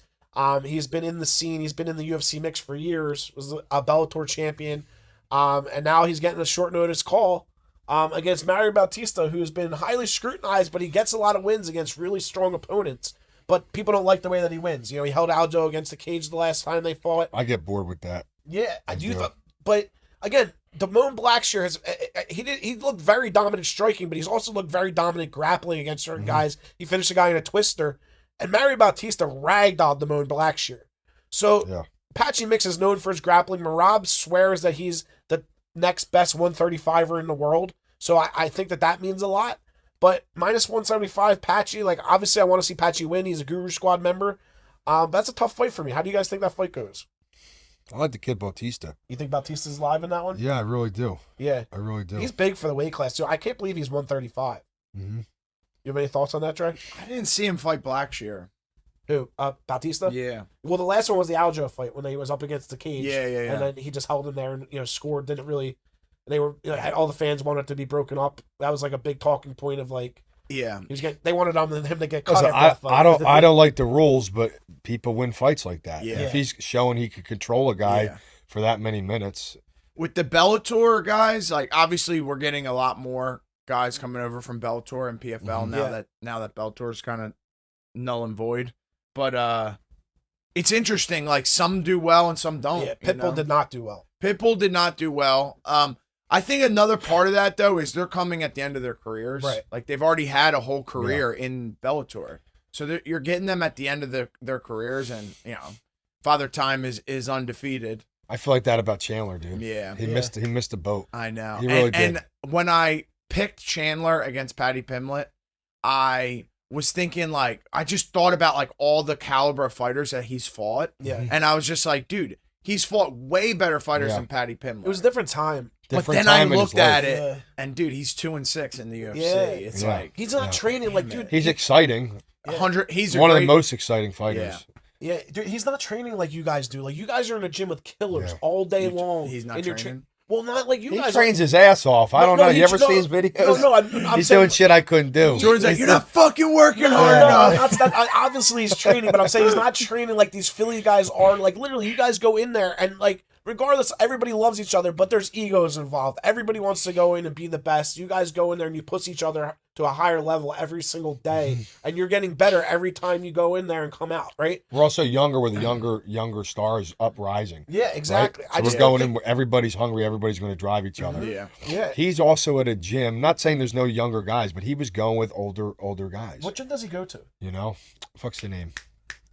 he's been in the scene. He's been in the UFC mix for years, was a Bellator champion. And now he's getting a short notice call against Mario Bautista, who's been highly scrutinized, but he gets a lot of wins against really strong opponents. But people don't like the way that he wins. He held Aljo against the cage the last time they fought. I get bored with that. Yeah, I do. do. But again, Damone Blackshear has he looked very dominant striking, but he's also looked very dominant grappling against certain guys. He finished a guy in a twister, and Mario Bautista ragdolled Damone Blackshear. So Patchy Mix is known for his grappling. Merab swears that he's the next best 135er in the world. So I think that means a lot. But minus 175, Patchy, obviously I want to see Patchy win. He's a Guru Squad member. That's a tough fight for me. How do you guys think that fight goes? I like the kid Bautista. You think Bautista's live in that one? Yeah, I really do. Yeah. I really do. He's big for the weight class, too. I can't believe he's 135. Mm-hmm. You have any thoughts on that, Trey? I didn't see him fight Blackshear. Who? Bautista? Yeah. Well, the last one was the Aljo fight when he was up against the cage. Yeah. And then he just held him there and, scored. Didn't really... They were... all the fans wanted it to be broken up. That was, a big talking point of, Yeah. They wanted him to get cut. Listen, after that fight. I don't like the rules, but people win fights like that. Yeah. If he's showing he could control a guy for that many minutes. With the Bellator guys, obviously we're getting a lot more guys coming over from Bellator and PFL now that Bellator's kind of null and void. But it's interesting. Some do well and some don't. Yeah, Pitbull did not do well. Pitbull did not do well. I think another part of that though is they're coming at the end of their careers. Right. They've already had a whole career in Bellator, so you're getting them at the end of their careers, and Father Time is undefeated. I feel like that about Chandler, dude. Yeah, He missed the boat. I know. He really did. And when I picked Chandler against Paddy Pimblett, I was thinking I just thought about all the caliber of fighters that he's fought. Yeah. And I was just like, dude, he's fought way better fighters Yeah. than Paddy Pimblett. It was a different time. But Different then I time in his looked at life. it, Yeah. and dude, he's 2-6 in the UFC. Yeah. It's Yeah. He's not training dude. He's exciting. 100. He's One of great, the most exciting fighters. Yeah, dude, he's not training like you guys do. You guys are in a gym with killers all day long. He's not and you're training. Well, not like you He guys. trains his ass off. I don't know. You ever see his videos? No, I'm He's saying, doing shit I couldn't do. Jordan's like, you're not fucking working No, hard no, enough. that's not, obviously he's training, but I'm saying he's not training like these Philly guys are. Like, literally, you guys go in there and, like, regardless, everybody loves each other, but there's egos involved. Everybody wants to go in and be the best. You guys go in there and you push each other to a higher level every single day, and you're getting better every time you go in there and come out, right? We're also younger with the younger stars uprising. Yeah, exactly. Right? So we're going in. Everybody's hungry. Everybody's going to drive each other. Yeah. He's also at a gym. Not saying there's no younger guys, but he was going with older guys. What gym does he go to? You know, fuck's the name?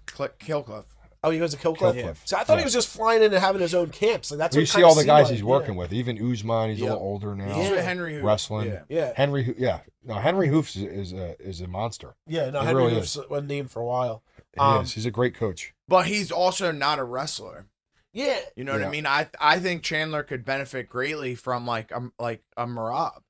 Killcliff. Oh, he goes to Killcliff? Killcliff. So I thought he was just flying in and having his own camps. Like, that's You what see all the guys like. he's working with. Even Uzman, he's a little older now. He's with Henry Hoof. Wrestling. Yeah. Henry. Yeah. No, Henry Hoofs is a monster. Yeah, no, He Henry really was named for a while. He is. He's a great coach. But he's also not a wrestler. Yeah. You know what I mean? I think Chandler could benefit greatly from like a Merab.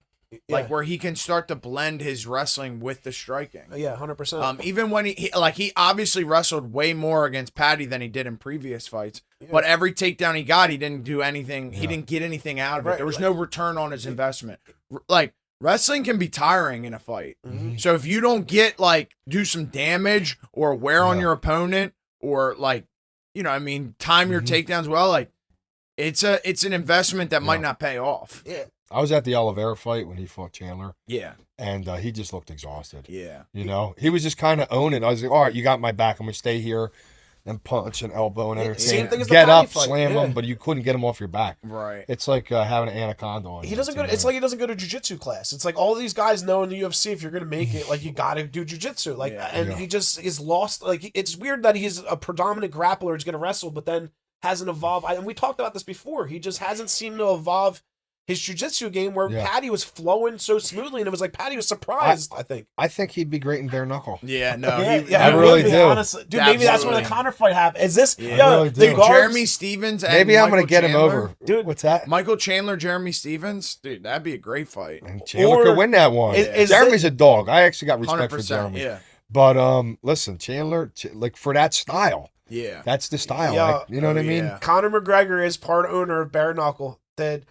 Like where he can start to blend his wrestling with the striking. Yeah, 100%. Even when he obviously wrestled way more against Patty than he did in previous fights. Yeah. But every takedown he got, he didn't do anything. He didn't get anything out of it. Right, There was like- no return on his investment. Like wrestling can be tiring in a fight. Mhm. So if you don't get do some damage or wear on your opponent or time your takedowns well, it's an investment that might not pay off. Yeah. I was at the Oliveira fight when he fought Chandler, Yeah. and he just looked exhausted. Yeah. You know, he was just kind of owning. I was like, all right, you got my back. I'm gonna stay here and punch and elbow and entertain. Same thing as the Get Patty up, fight, slam yeah. him, but you couldn't get him off your back. Right. It's like having an anaconda on. He doesn't go. It's like he doesn't go to jujitsu class. It's like all these guys know in the UFC, if you're gonna make it, like you gotta do jujitsu. Like, and he just is lost. Like, it's weird that he's a predominant grappler, who's gonna wrestle, but then hasn't evolved. And we talked about this before. He just hasn't seemed to evolve his jiu-jitsu game where Patty was flowing so smoothly, and it was like Patty was surprised. I think he'd be great in bare knuckle. Yeah, no, I really do. Honestly. Dude, maybe that's where the Conor fight happened. Is this I really the do. Garbs? Jeremy Stevens and Maybe I'm Michael gonna get him Chandler? over, dude. What's that? Michael Chandler, Jeremy Stevens, dude, that'd be a great fight. And Chandler could win that one. Jeremy's a dog. I actually got respect for 100%, Jeremy. yeah. But listen, Chandler, like for that style, Yeah. that's the style. Yeah. Like, you know what I mean? Yeah. Conor McGregor is part owner of Bare Knuckle. The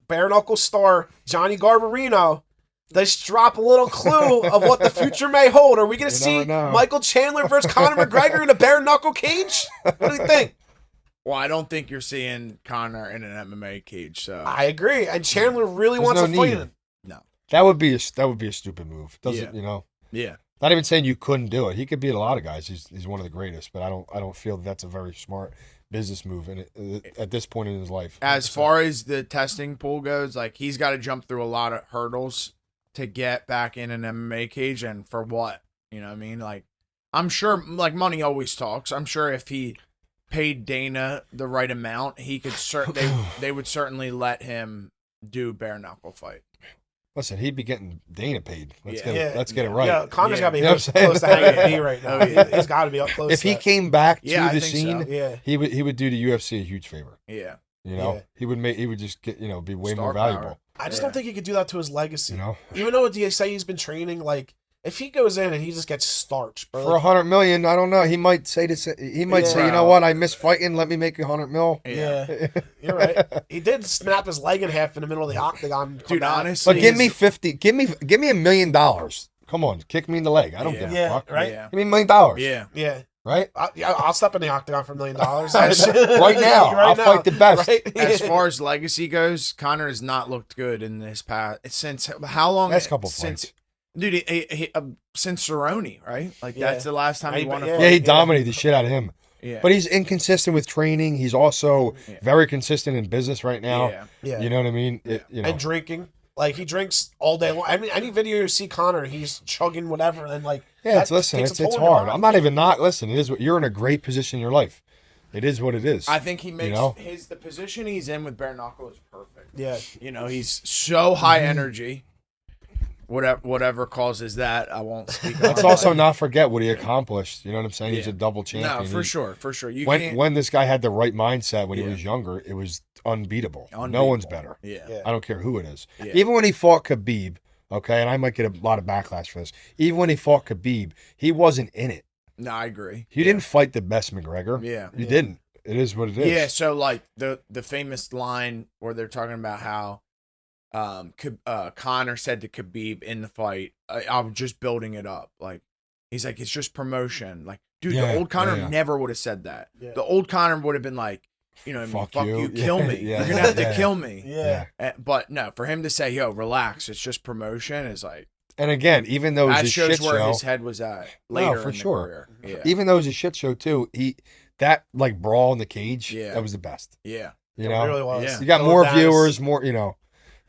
Bare Knuckle star Johnny Garbarino. Let's drop a little clue of what the future may hold. Are we going to see never know. Michael Chandler versus Conor McGregor in a bare knuckle cage? What do you think? Well, I don't think you're seeing Conor in an MMA cage, so I agree. And Chandler really There's wants no to fight need. him. no. That would be a stupid move. Doesn't Yeah. you know? Yeah. Not even saying you couldn't do it. He could beat a lot of guys. He's one of the greatest. But I don't feel that's a very smart business move at this point in his life. As far as the testing pool goes, like he's got to jump through a lot of hurdles to get back in an MMA cage, and for what? You know what I mean? Like, I'm sure, like, money always talks. I'm sure if he paid Dana the right amount, he could they would certainly let him do bare knuckle fight. Listen, he'd be getting Dana paid. Let's Yeah. get it right. Yeah, Conor's got to be You know what I'm saying? close to hanging a knee right now. Oh, yeah. He's got to be up close If to he that. came back to Yeah, I the think scene, so. Yeah. he would do the UFC a huge favor. Yeah. You know, Yeah. he would just get be way Star more power. valuable. I just don't think he could do that to his legacy. You know, Even though they say he's been training, like, if he goes in and he just gets starched, bro. for $100 million, I don't know. He might say he might say, you know what, I miss fighting. Let me make $100 million. Yeah, you're right. He did snap his leg in half in the middle of the octagon. come Dude, back. honestly, But give me 50. Give me $1 million. Come on, kick me in the leg. I don't give a Yeah, fuck. right? Yeah. Give me $1 million. Yeah. Yeah. Right. I'll step in the octagon for $1 million. Right now, I'll fight the best. Right? As far as legacy goes, Conor has not looked good in this past since how long? Last couple since, fights. dude. Since Cerrone, right? Like Yeah. that's the last time he won a Yeah. fight. Yeah, he dominated the shit out of him. Yeah. But he's inconsistent with training. He's also very consistent in business right now. Yeah. Yeah. You know what I mean? You know. And drinking. Like, he drinks all day long. I mean, any video you see Conor, he's chugging whatever. And, like, Yeah, that listen, takes it's a toll on your hard. body. I'm not even listen. It is what you're in a great position in your life. It is what it is. I think he makes know? the position he's in with bare knuckle is perfect. Yeah. You know, he's so high energy. Whatever causes that, I won't speak on. Let's also not forget what he accomplished. You know what I'm saying? He's a double champion. No, for He- sure, for sure. You When can't. this guy had the right mindset when he was younger, it was unbeatable. No Unbeatable. one's better. Yeah. I don't care who it is. Yeah. Even when he fought Khabib, okay, and I might get a lot of backlash for this. Even when he fought Khabib, he wasn't in it. No, I agree. He didn't fight the best McGregor. Yeah. You didn't. It is what it is. Yeah, so like the famous line where they're talking about how Conor said to Khabib in the fight, I'm just building it up. Like he's like, it's just promotion. Like, dude, the old Conor never would have said that. Yeah. The old Conor would have been like, you know what I mean? Fuck you, kill me. You're gonna have to kill me. Yeah. But no, for him to say, yo, relax, it's just promotion is like. And again, even though it was that a shows shit where show, his head was at later for in the sure. career. Yeah. Even though it was a shit show too, that like brawl in the cage, that was the best. Yeah. You know, it really was. Yeah. You got Dylan more Dennis. viewers, more. You know,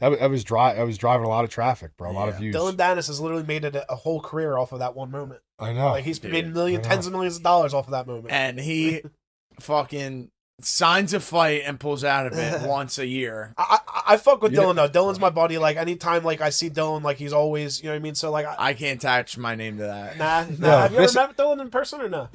I was driving a lot of traffic, bro. A lot of views. Dylan Dennis has literally made it a whole career off of that one moment. I know. Like he's made tens of millions of dollars off of that moment. And he fucking signs a fight and pulls out of it once a year. I fuck with Dylan though. Dylan's my buddy. Like anytime like I see Dylan, like he's always, you know what I mean. So like I can't attach my name to that. Nah. No, Have you ever met Dylan in person or no?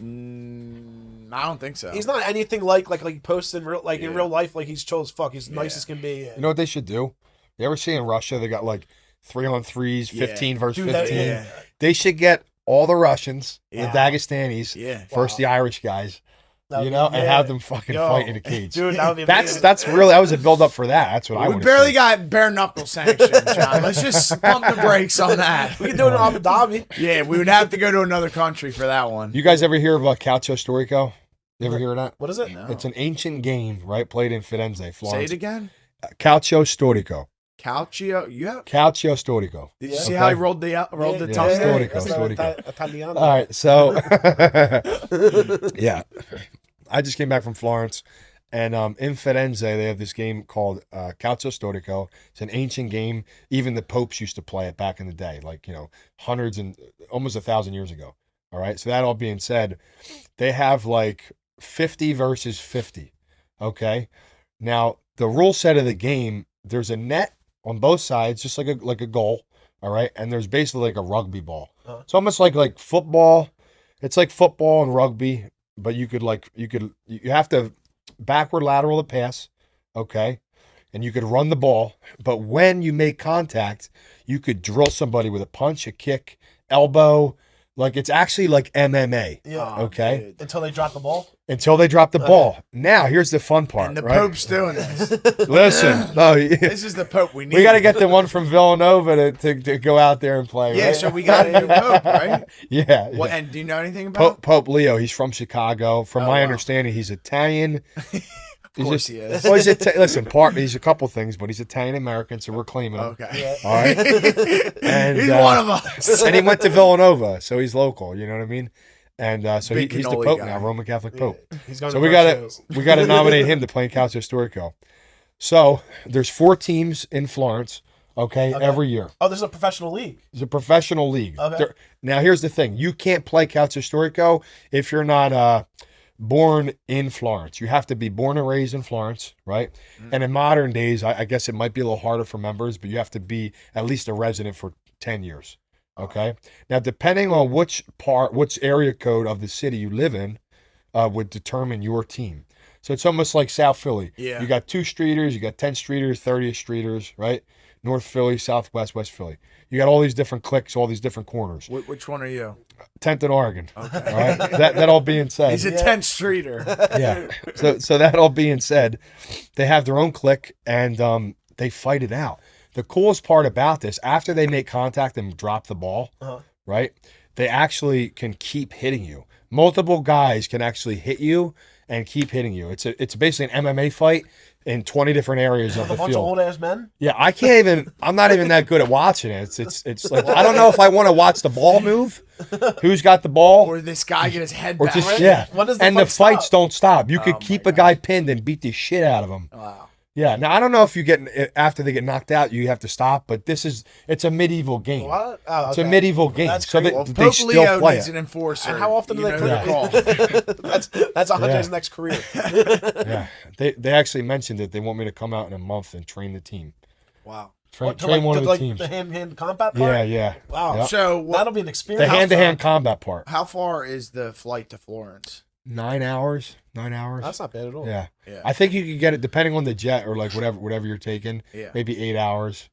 I don't think so. He's not anything like he posts in real in real life. Like he's chill as fuck. He's nice as can be. You know what they should do? You ever see in Russia they got like 3-on-3s, 15 versus 15. They should get all the Russians, the Dagestanis, first the Irish guys. You know, and have them fucking fight in a cage. Dude, that would be that's really, that was a build up for that. That's what I would. We barely got bare knuckle sanction, John. Let's just pump the brakes on that. We can do it in Abu Dhabi. Yeah, we would have to go to another country for that one. You guys ever hear of Calcio Storico? You ever hear of that? What is it? No. It's an ancient game, right? Played in Firenze, Florence. Say it again. Calcio Storico. Calcio. Yeah. Calcio Storico. Did you see how he rolled the tongue? Storico. Italiano. All right, so yeah, I just came back from Florence, and in Firenze they have this game called Calcio Storico. It's an ancient game. Even the popes used to play it back in the day, like hundreds and almost 1,000 years ago. All right, so that all being said, they have like 50 versus 50. Okay, now the rule set of the game, there's a net on both sides, just like a goal. All right, and there's basically like a rugby ball. It's almost like football. It's like football and rugby, but you have to backward lateral the pass, okay, and you could run the ball. But when you make contact, you could drill somebody with a punch, a kick, elbow. Like it's actually like MMA. Yeah. Okay. Until they drop the ball. Until they drop the ball. Now here's the fun part. And the right? Pope's doing this. Listen, no, This is the Pope we need. we got to get the one from Villanova to go out there and play. Yeah, right? so we got a new Pope, right? Yeah. What? And do you know anything about? Pope Leo. He's from Chicago. From my wow. understanding, he's Italian. Of course he is. Well, listen, he's a couple things, but he's Italian American, so we're claiming him. Okay. All right. And He's one of us. and he went to Villanova, so he's local. You know what I mean? And so he's the cannoli Pope guy. now, Roman Catholic Pope. He's going So to we got to nominate him to play in Calcio Storico. So there's 4 teams in Florence. Okay, every year. Oh, there's a professional league. It's a professional league. Okay. Now here's the thing: you can't play Calcio Storico if you're not born in Florence. You have to be born and raised in Florence, right? And in modern days, I guess it might be a little harder for members, but you have to be at least a resident for 10 years. Okay. Now, depending on which area code of the city you live in, would determine your team. So it's almost like South Philly. Yeah. You got 2 streeters, you got 10 streeters, 30 streeters, right? North Philly, Southwest, West Philly. You got all these different cliques, all these different corners. Which one are you? 10th and Oregon. Okay. All right. That all being said. He's a 10th streeter. Yeah. So that all being said, they have their own clique and they fight it out. The coolest part about this, after they make contact and drop the ball, right? They actually can keep hitting you. Multiple guys can actually hit you and keep hitting you. It's basically an MMA fight in 20 different areas of the A bunch field. of old ass men. Yeah, I'm not even that good at watching it. It's like I don't know if I want to watch the ball move. Who's got the ball? Or this guy get his head Or back. just yeah. When does the And fight the fights stop? don't stop. You could keep a guy pinned and beat the shit out of him. Wow. Yeah. Now I don't know if you get after they get knocked out, you have to stop, but it's a medieval game. What? Oh, It's a okay. medieval game. That's So they, crazy. Well, they Pope still Leo play needs it. an enforcer. And how often do You they know call the call. That's Andre's Yeah. next career. Yeah. They actually mentioned that they want me to come out in a month and train the team. Wow. Train one of the like teams. the hand combat part? Yeah. Wow. Yeah. So That'll be an The experience. hand-to-hand combat part. how far is the flight to Florence? 9 hours. 9 hours. That's not bad at all. Yeah. Yeah. I think you could get it depending on the jet or like whatever you're taking. Yeah. Maybe 8 hours.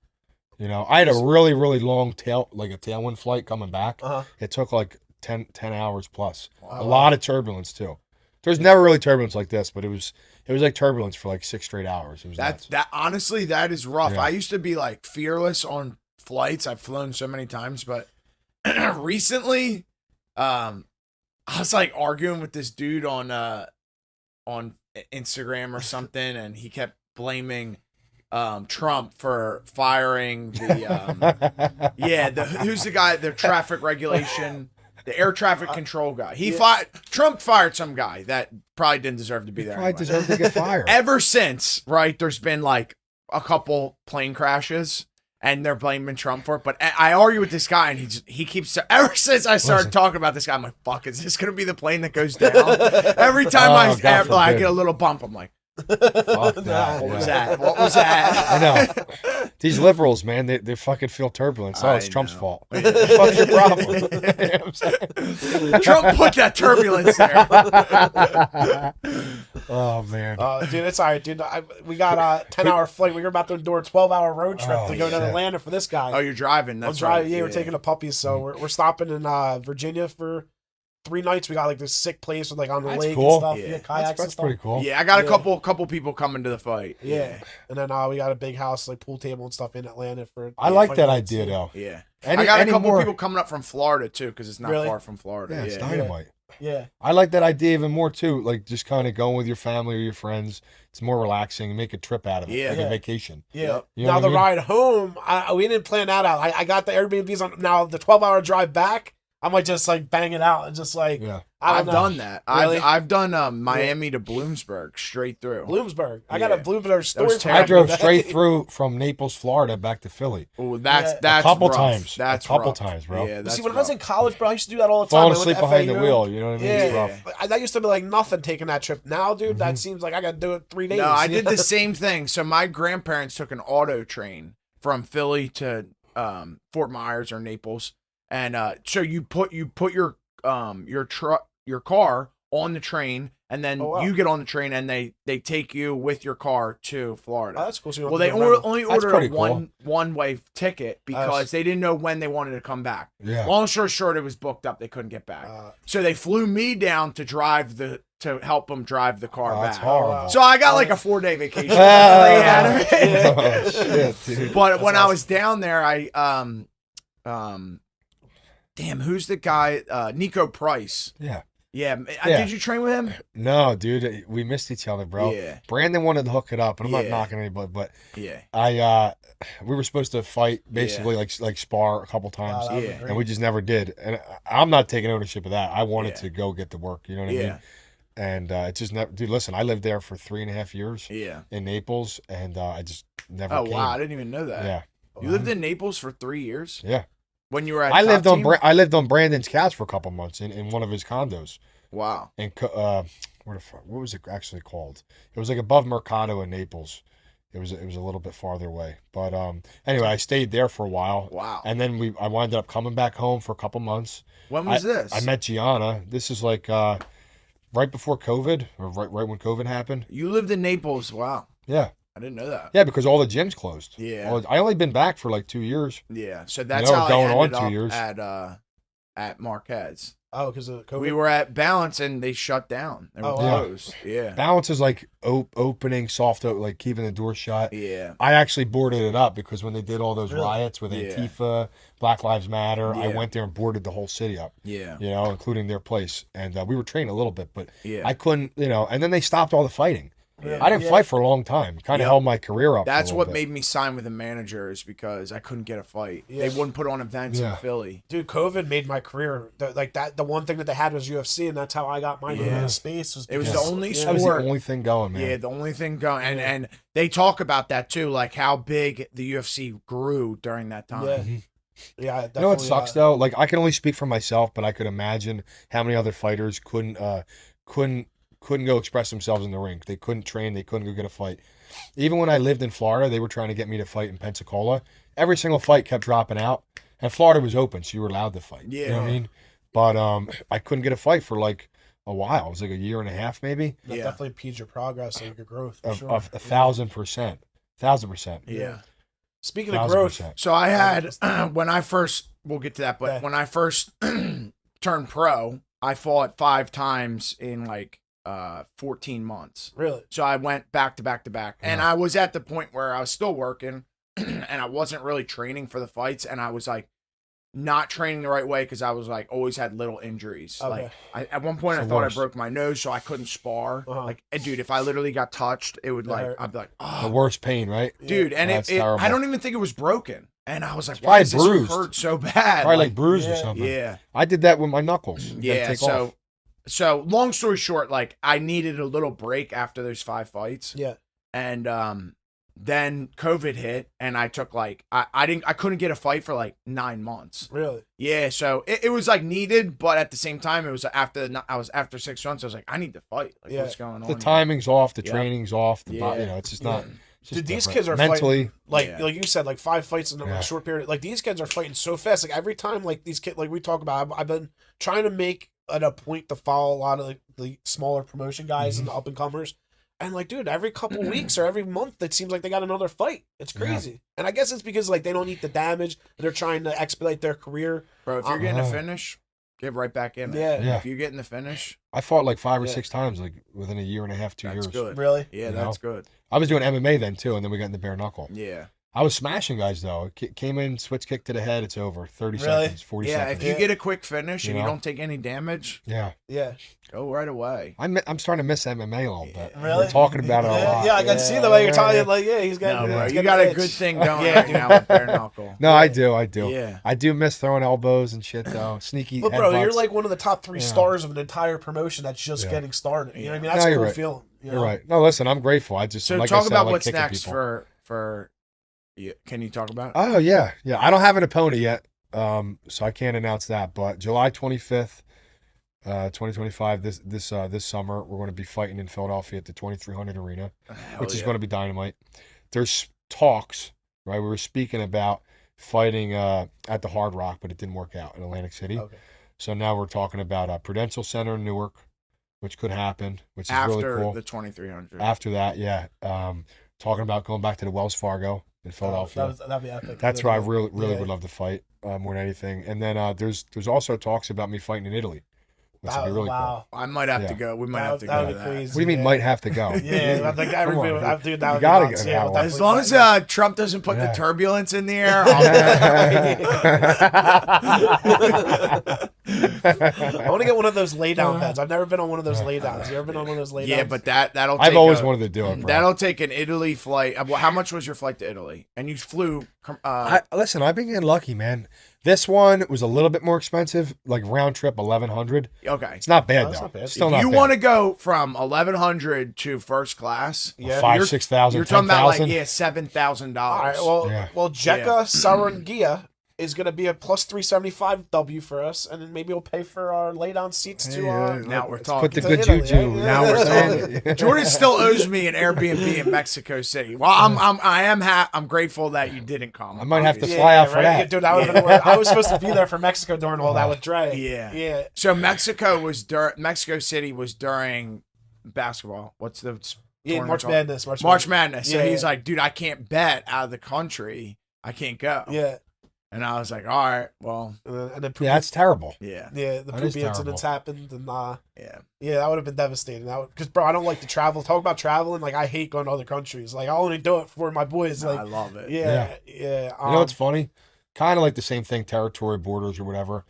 You know, I had a really, really long tailwind flight coming back. Uh-huh. It took like 10 hours plus. A lot of turbulence too. There's never really turbulence like this, but it was like turbulence for like 6 straight hours. It was nuts. That honestly, that is rough. Yeah. I used to be like fearless on flights. I've flown so many times, but recently, I was like arguing with this dude on Instagram or something, and he kept blaming Trump for firing the who's the guy, the traffic regulation, the air traffic control guy. Trump fired some guy that probably didn't deserve to be there. Probably Anyway. deserved to get fired. Ever since, right, there's been like a couple plane crashes and they're blaming Trump for it. But I argue with this guy and he keeps, ever since I started talking about this guy, I'm like, fuck, is this going to be the plane that goes down? Every time I get a little bump, I'm like, Fuck that. what was that? What was that? I know. These liberals, man, they fucking feel turbulence. Oh, it's I Trump's know. fault. What's your problem? You know what I'm saying? Trump put that turbulence there. Oh, man. Dude, it's all right, dude. We got a 10-hour flight. We were about to endure a 12-hour road trip Oh, to go to shit. Atlanta for this guy. Oh, you're driving. I'm That's driving. right. Yeah, we're taking the puppies, so we're stopping in Virginia for 3 nights. We got like this sick place with like on the That's lake cool. and stuff. Yeah. Yeah, kayaks and That's stuff. pretty cool. Yeah, I got a Yeah. couple people coming to the fight. Yeah. And then we got a big house, like pool table and stuff in Atlanta for. I like 20 that nights. idea, though. Yeah. Any- I got a any couple more- people coming up from Florida too, because it's not Really? far from Florida. Yeah, it's Yeah. dynamite. Yeah. I like that idea even more, too. Like, just kind of going with your family or your friends. It's more relaxing. Make a trip out of it. Yeah. Like Yeah. a vacation. Yeah. Yep. You know Now what the I mean? ride home, we didn't plan that out. I got the Airbnbs on. Now the 12-hour drive back, I might just like bang it out and just like Yeah. I I've don't know. done that. Really? I've done Miami to Bloomsburg straight through. Bloomsburg. I got a Yeah. Bloomsburg story. was for terrible. I drove you. straight through from Naples, Florida, back to Philly. Oh, Yeah. that's A couple rough. times. That's a couple rough. times, bro. Yeah, that's See, when I was in rough. college, bro, I used to do that all the time. Falling I went asleep to behind the FAU. wheel. You know what I mean? It's Yeah. rough. That used to be like nothing taking that trip. Now, dude, that seems like I got to do it 3 days. No, I did the same thing. So my grandparents took an auto train from Philly to Fort Myers or Naples, and so you put your car on the train, and then Oh, wow. you get on the train, and they take you with your car to Florida. Oh, that's cool. So you don't Well, have they to go around. only That's ordered pretty a cool. one-way ticket because they didn't know when they wanted to come back. Yeah. Long story short, it was booked up. They couldn't get back. So they flew me down to help them drive the car Oh, back. that's horrible. So I got like a 4-day vacation. Ah, out of it. oh, shit, dude. But when I was down there, I damn, who's the guy? Nico Price. Yeah. Yeah. Yeah. Did you train with him? No, dude, we missed each other, bro. Yeah. Brandon wanted to hook it up, and I'm not Yeah. knocking anybody, but Yeah. we were supposed to fight basically like spar a couple times, Wow, that would've Yeah. been great. and we just never did. And I'm not taking ownership of that. I wanted Yeah. to go get the work. You know what I Yeah. mean? And it just never. Dude, listen, I lived there for 3.5 years Yeah. in Naples, and I just never. Oh came. wow, I didn't even know that. Yeah, You lived in Naples for 3 years yeah. when you were at. I Top lived on Team? I lived on Brandon's couch for a couple months in one of his condos. Wow. And where the fuck? What was it actually called? It was like above Mercado in Naples. It was a little bit farther away, but anyway, I stayed there for a while. Wow. And then I wound up coming back home for a couple months. When was this? I met Gianna. This is like right before COVID, or right when COVID happened. You lived in Naples. Wow. Yeah, I didn't know that. yeah, because all the gyms closed. Yeah. I only been back for like 2 years. Yeah. So that's No, how going I on ended 2 up years. at Marquez. Oh, because of COVID. We were at Balance and they shut down. They were Oh, wow. closed. Yeah. Balance is like opening, like keeping the door shut. Yeah. I actually boarded it up because when they did all those Really? riots with Yeah. Antifa, Black Lives Matter, I Yeah. went there and boarded the whole city up, Yeah. you know, including their place. And we were training a little bit, but Yeah. I couldn't, you know, and then they stopped all the fighting. Yeah. I didn't Yeah. fight for a long time. Kind of Yep. held my career up. That's for a what little bit. made me sign with a manager is because I couldn't get a fight. Yeah. They wouldn't put on events Yeah. in Philly. Dude, COVID made my career like that. The one thing that they had was UFC, and that's how I got my name Yeah. in space. It was because- the only That was the sport. only thing going, man. Yeah, the only thing going, and they talk about that too, like how big the UFC grew during that time. Yeah. Mhm. Yeah, definitely. You know what sucks though? Like I can only speak for myself, but I could imagine how many other fighters couldn't go express themselves in the ring. They couldn't train. They couldn't go get a fight. Even when I lived in Florida, they were trying to get me to fight in Pensacola. Every single fight kept dropping out, and Florida was open, so you were allowed to fight. You know what I Yeah. mean? But I couldn't get a fight for like a while. It was like a year and a half, maybe. That Yeah. definitely impedes your progress and your growth. For Of sure. 1,000%, 1,000%. Yeah. Speaking of growth, 1,000%. So I had when I first, we'll get to that, but Yeah. when I first turned pro, I fought 5 times in like 14 months. Really? So I went back to back to back. And I was at the point where I was still working and I wasn't really training for the fights. And I was like not training the right way because I was like always had little injuries. Okay. Like at one point I thought I broke my nose, so I couldn't spar. Like, dude, if I literally got touched, it would like, I'd be like, oh. The worst pain, right? Dude, and That's it terrible. I don't even think it was broken. And I was like, why does this bruised. hurt so bad? Probably like bruised or something. Yeah. I did that with my knuckles. You gotta Yeah. take off. So long story short, like I needed a little break after those 5 fights. Yeah. And then COVID hit, and I took like I couldn't get a fight for like 9 months. Really? Yeah, so it was like needed, but at the same time, it was after 6 months. I was like, I need to fight. Like, what's going on? The timing's off, the Yeah. training's off. The Yeah. it's just not. It's just Dude, these different. kids are mentally. fighting, like you said, like 5 fights in a short period. Like these kids are fighting so fast. Like every time, like these kids, like we talk about, I've been trying to make it a point to follow a lot of like, the smaller promotion guys and the up and comers. And like, dude, every couple weeks or every month, it seems like they got another fight. It's crazy. And I guess it's because like they don't eat the damage. They're trying to expedite their career. Bro, if you're getting a finish, get right back in it. Yeah. If you're getting the finish, I fought like 5 or 6 times, like within a year and a half, 2 years. that's good. Really? Yeah, You that's know? good. I was doing MMA then too, and then we got into bare knuckle. Yeah. I was smashing guys though. Came in, switch kick to the head. It's over. 30 Really? seconds, 40 Yeah, seconds. if you get a quick finish You and you know? don't take any damage, Yeah, Yeah. go right away. I'm starting to miss MMA a little bit. Really? We're talking about it a lot. Yeah, I can see the way you're talking. Like, he's got. No, bro, he's you got got an a good itch. thing going Yeah. right now with bare knuckle. No, I do. Yeah. I do miss throwing elbows and shit though. Sneaky. But bro, you're headbutts. like one of the top 3 stars of an entire promotion that's just getting started. You know what I mean? That's No, a you're cool right. feeling. You know? You're right. No, listen, I'm grateful. I just So like talk I said, I about like what's kicking next people. for. Yeah, can you talk about it? Oh yeah. I don't have an opponent yet, so I can't announce that. But July 25th, 2025, this summer, we're going to be fighting in Philadelphia at the 2300 Arena, which is going to be dynamite. There's talks, right? We were speaking about fighting at the Hard Rock, but it didn't work out in Atlantic City. Okay. So now we're talking about Prudential Center in Newark, which could happen, which is after really cool. the 2300. After that, yeah. Talking about going back to the Wells Fargo in Philadelphia. That'd be epic. That's where I really Yeah. would love to fight more than anything. And then there's also talks about me fighting in Italy, which would be really cool. I might have to Yeah. go. We might have to go to that. crazy. What do you mean might have to go? Yeah, I think everybody would have to do that. You would be gotta nuts. go Yeah, that we'll one. As definitely long as fight. Trump doesn't put the Yeah. turbulence in the air, I want to get one of those lay down beds. I've never been on one of those lay downs. You ever been on one of those lay downs? yeah, but that'll. I've take always a- wanted to do it, bro. That'll take an Italy flight. How much was your flight to Italy? And you flew. Listen, I've been getting lucky, man. This one was a little bit more expensive, like round trip 1100. Okay. It's not bad No, it's though. not bad. It's still If not you bad. want to go from 1100 to first class, Yeah. 5,000, 6,000, you're talking about like 10,000. $7,000. All right. Yeah. Well, Jekka Sarangia is going to be a plus 375 W for us, and then maybe we'll pay for our lay down seats to. Now we're Let's talking. put the to good Italy, juju. yeah. Now we're saying. talking. Jordan still owes me an Airbnb in Mexico City. Well, I'm grateful that you didn't come. I might have to obviously. fly out for that. Yeah, dude, that would have been. I was supposed to be there for Mexico during all that with Dre. Yeah. Yeah. So Mexico City was during basketball. What's the Yeah, tournament March called? Madness. March Madness. So Yeah. he's like, dude, I can't bet out of the country. I can't go. Yeah. And I was like, all right, well, And then Yeah, that's terrible. yeah, yeah, the That is poopy incidents terrible. happened, and yeah. that would have been devastating. Because bro, I don't like to travel. Talk about traveling, like I hate going to other countries. Like I only do it for my boys. No, Like I love it. yeah. You know what's funny? Kind of like the same thing, territory, borders, or whatever.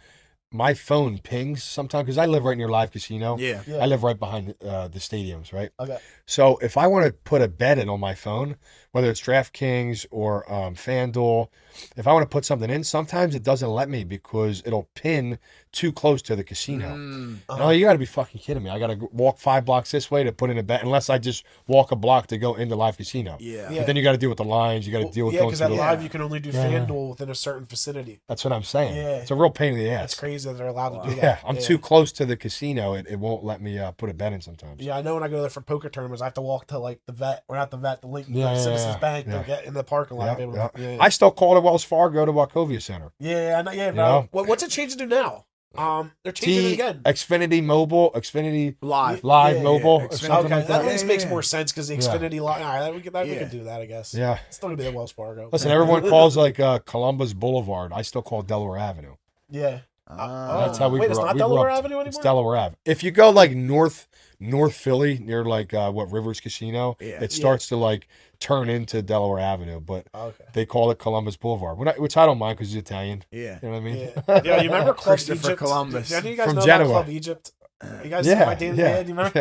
My phone pings sometimes because I live right near Live Casino. Yeah. Yeah. I live right behind the stadiums, right? Okay. So if I want to put a bet in on my phone, whether it's DraftKings or FanDuel, if I want to put something in, sometimes it doesn't let me because it'll pin too close to the casino. No, you got to be fucking kidding me. I got to walk 5 blocks this way to put in a bet, unless I just walk a block to go into Live Casino. Yeah. Yeah. But then you got to deal with the lines. You got to deal with Yeah, going because to at the. Live you can only do Yeah. FanDuel within a certain vicinity. That's what I'm saying. Yeah. It's a real pain in the ass. That's crazy that they're allowed to do that. Yeah, I'm too close to the casino. It won't let me put a bet in sometimes. Yeah, I know when I go there for poker tournaments, I have to walk to like the vet, or not the vet, the Lincoln Yeah, Citizens yeah, Bank yeah. to get in the parking lot. Yeah, Yeah, yeah. I still call the Wells Fargo to Wachovia Center. yeah, I know, yeah, bro. know? What's it changing to now? They're changing it again. Xfinity Mobile, Xfinity Live. Live Yeah, Mobile, yeah, or Xfinity. something Okay, like that at that. least makes more sense because the Yeah. Xfinity line. All right, we Yeah. could do that, I guess. Yeah. It's still gonna be the Wells Fargo. Listen, everyone calls like Columbus Boulevard. I still call Delaware Avenue. Yeah. That's how we Wait, grew it's up. not We grew Delaware up- Avenue anymore? It's Delaware Ave. If you go like North Philly near like Rivers Casino, Yeah. it starts to like turn into Delaware Avenue, but Okay. they call it Columbus Boulevard, which I don't mind because he's Italian. Yeah. You know what I mean? Yeah. Yeah, you remember Club Christopher Egypt? Columbus. Do any of you guys From know Genoa. about Club Egypt? You guys Yeah, see my Dan yeah, Do you remember?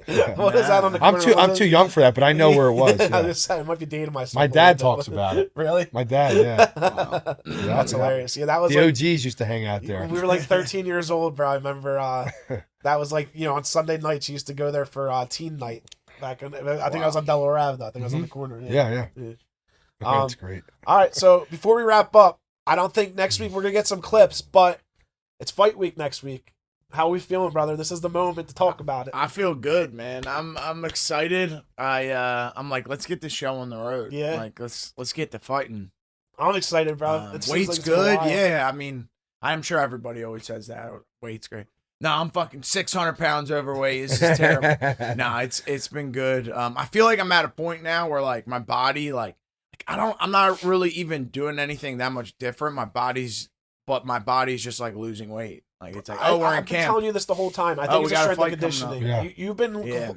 yeah. What is that on the corner? I'm too young for that, but I know where it was. I Yeah. just said, I might be dating myself. My a dad little talks bit. about it. Really? My dad, yeah. That's hilarious. Yeah, that was The like, OGs used to hang out there. we were like 13 years old, bro. I remember that was like, on Sunday nights, you used to go there for teen night. Back in, I think I was on Delaware Ave, though. I think I was on the corner. Yeah. That's great. All right, so before we wrap up, I don't think next week we're going to get some clips, but it's fight week next week. How are we feeling, brother? This is the moment to talk about it. I feel good, man. I'm excited. I'm like, let's get the show on the road. Yeah. Like let's get to fighting. I'm excited, bro. It seems Weight's like it's been a good. while. Yeah. I mean, I'm sure everybody always says that. Weight's great. No, I'm fucking 600 pounds overweight. This is terrible. No, it's been good. I feel like I'm at a point now where like my body, like I'm not really even doing anything that much different. My body's just like losing weight. Like it's like, we're in I've been camp. telling you this the whole time. I think we it's a got a strength and fight coming conditioning. up.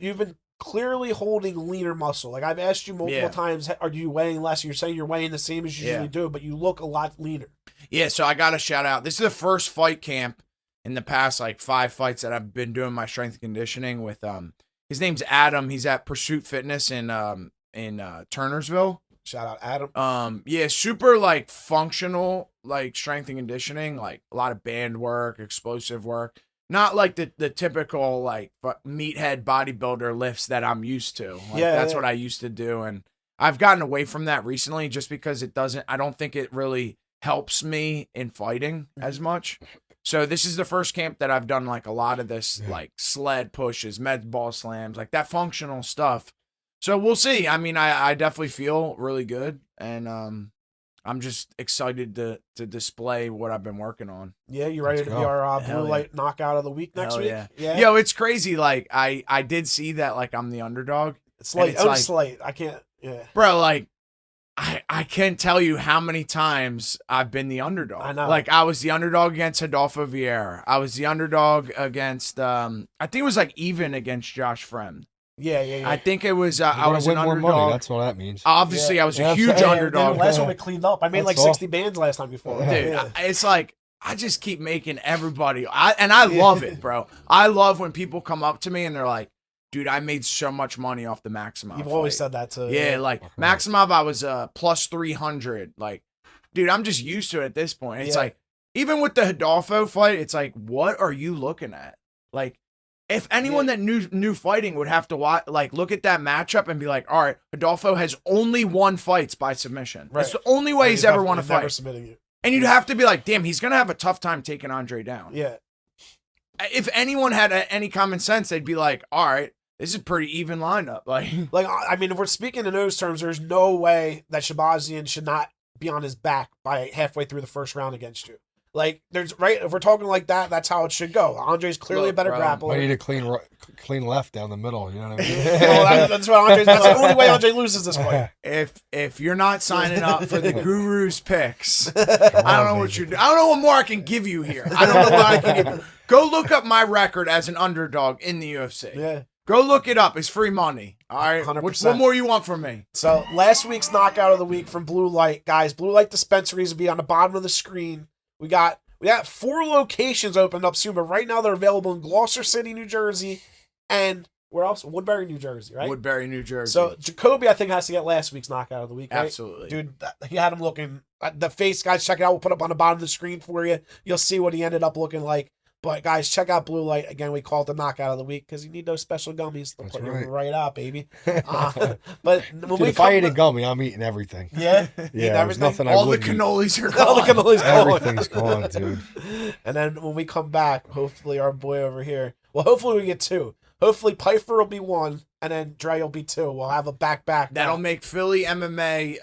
You, you've been clearly holding leaner muscle. Like I've asked you multiple times, are you weighing less? You're saying you're weighing the same as you usually do, but you look a lot leaner. Yeah, so I got to shout out. This is the first fight camp in the past like 5 fights that I've been doing my strength and conditioning with. His name's Adam. He's at Pursuit Fitness in Turnersville. Shout out Adam. Yeah, super like functional, like strength and conditioning, like a lot of band work, explosive work. Not like the typical like meathead bodybuilder lifts that I'm used to. Like, that's what I used to do, and I've gotten away from that recently just because I don't think it really helps me in fighting as much. So this is the first camp that I've done like a lot of this like sled pushes, med ball slams, like that functional stuff. So we'll see. I mean, I definitely feel really good, and I'm just excited to display what I've been working on. Yeah, you ready to be our blue light knockout of the week next week? Yeah. Yo, it's crazy. Like I did see that like I'm the underdog. It's like slight. I can't. Yeah, bro. Like I can't tell you how many times I've been the underdog. I know. Like I was the underdog against Adolfo Vieira. I was the underdog against I think it was like even against Josh Fremd. Yeah. I think it was I was an more underdog. money. That's what that means. Obviously, I was a huge underdog. Last one we cleaned up. I made like 60 bands last time before. Dude, it's like I just keep making everybody. I love it, bro. I love when people come up to me and they're like, "Dude, I made so much money off the Maximov." You've always said that too. Yeah, like Maximov, I was plus 300. Like, dude, I'm just used to it at this point. It's like even with the Hidalgo fight, it's like, what are you looking at? Like. If anyone that knew fighting would have to watch, like look at that matchup and be like, all right, Adolfo has only won fights by submission. Right. That's the only way he's ever won a fight. You. And you'd have to be like, damn, he's gonna have a tough time taking Andre down. Yeah. If anyone had any common sense, they'd be like, all right, this is a pretty even lineup. Like, I mean, if we're speaking in those terms, there's no way that Shabazian should not be on his back by halfway through the first round against you. Like, there's if we're talking like that, that's how it should go. Andre's clearly a better grappler. I need a clean left down the middle. You know what I mean? That's what that's the only way Andre loses this fight. If you're not signing up for the Guru's picks, I don't know what you're doing. I don't know what more I can give you here. I don't know what I can give you. Go look up my record as an underdog in the UFC. Yeah. Go look it up. It's free money. All right. 100%. What more you want from me? So last week's knockout of the week from Blue Light, guys. Blue Light dispensaries will be on the bottom of the screen. We got 4 locations opened up soon, but right now they're available in Gloucester City, New Jersey, and where else? Woodbury, New Jersey, right? Woodbury, New Jersey. So Jacoby, I think, has to get last week's knockout of the week, right? Absolutely. Dude, he had him looking. The face, guys, check it out. We'll put it up on the bottom of the screen for you. You'll see what he ended up looking like. But, guys, check out Blue Light. Again, we call it the knockout of the week because you need those special gummies to put you right out, baby. But when if I eat a gummy, I'm eating everything. Yeah? There's nothing I All the wouldn't eat. cannolis are gone. All the cannolis gone. Everything's gone, dude. And then when we come back, hopefully our boy over here, hopefully we get 2. Hopefully Piper will be 1, and then Dre will be 2. We'll have a back-back. That'll make Philly MMA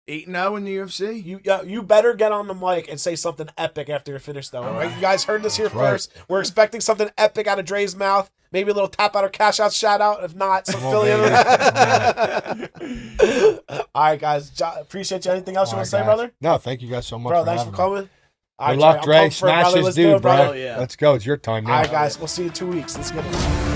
8-0 in the UFC. You better get on the mic and say something epic after you're finished, though. Right? You guys heard this here first. We're expecting something epic out of Dre's mouth. Maybe a little tap out or cash out shout out. If not, some Philly. All right, guys. Appreciate you. Anything else you want to say, brother? No, thank you guys so much. Bro, thanks for coming. All right, Good luck, I'm Dre. pumped for it, Smash brother. this Let's do dude, it, bro. brother. yeah. Let's go. It's your time now. All right, guys. We'll see you in 2 weeks. Let's get it.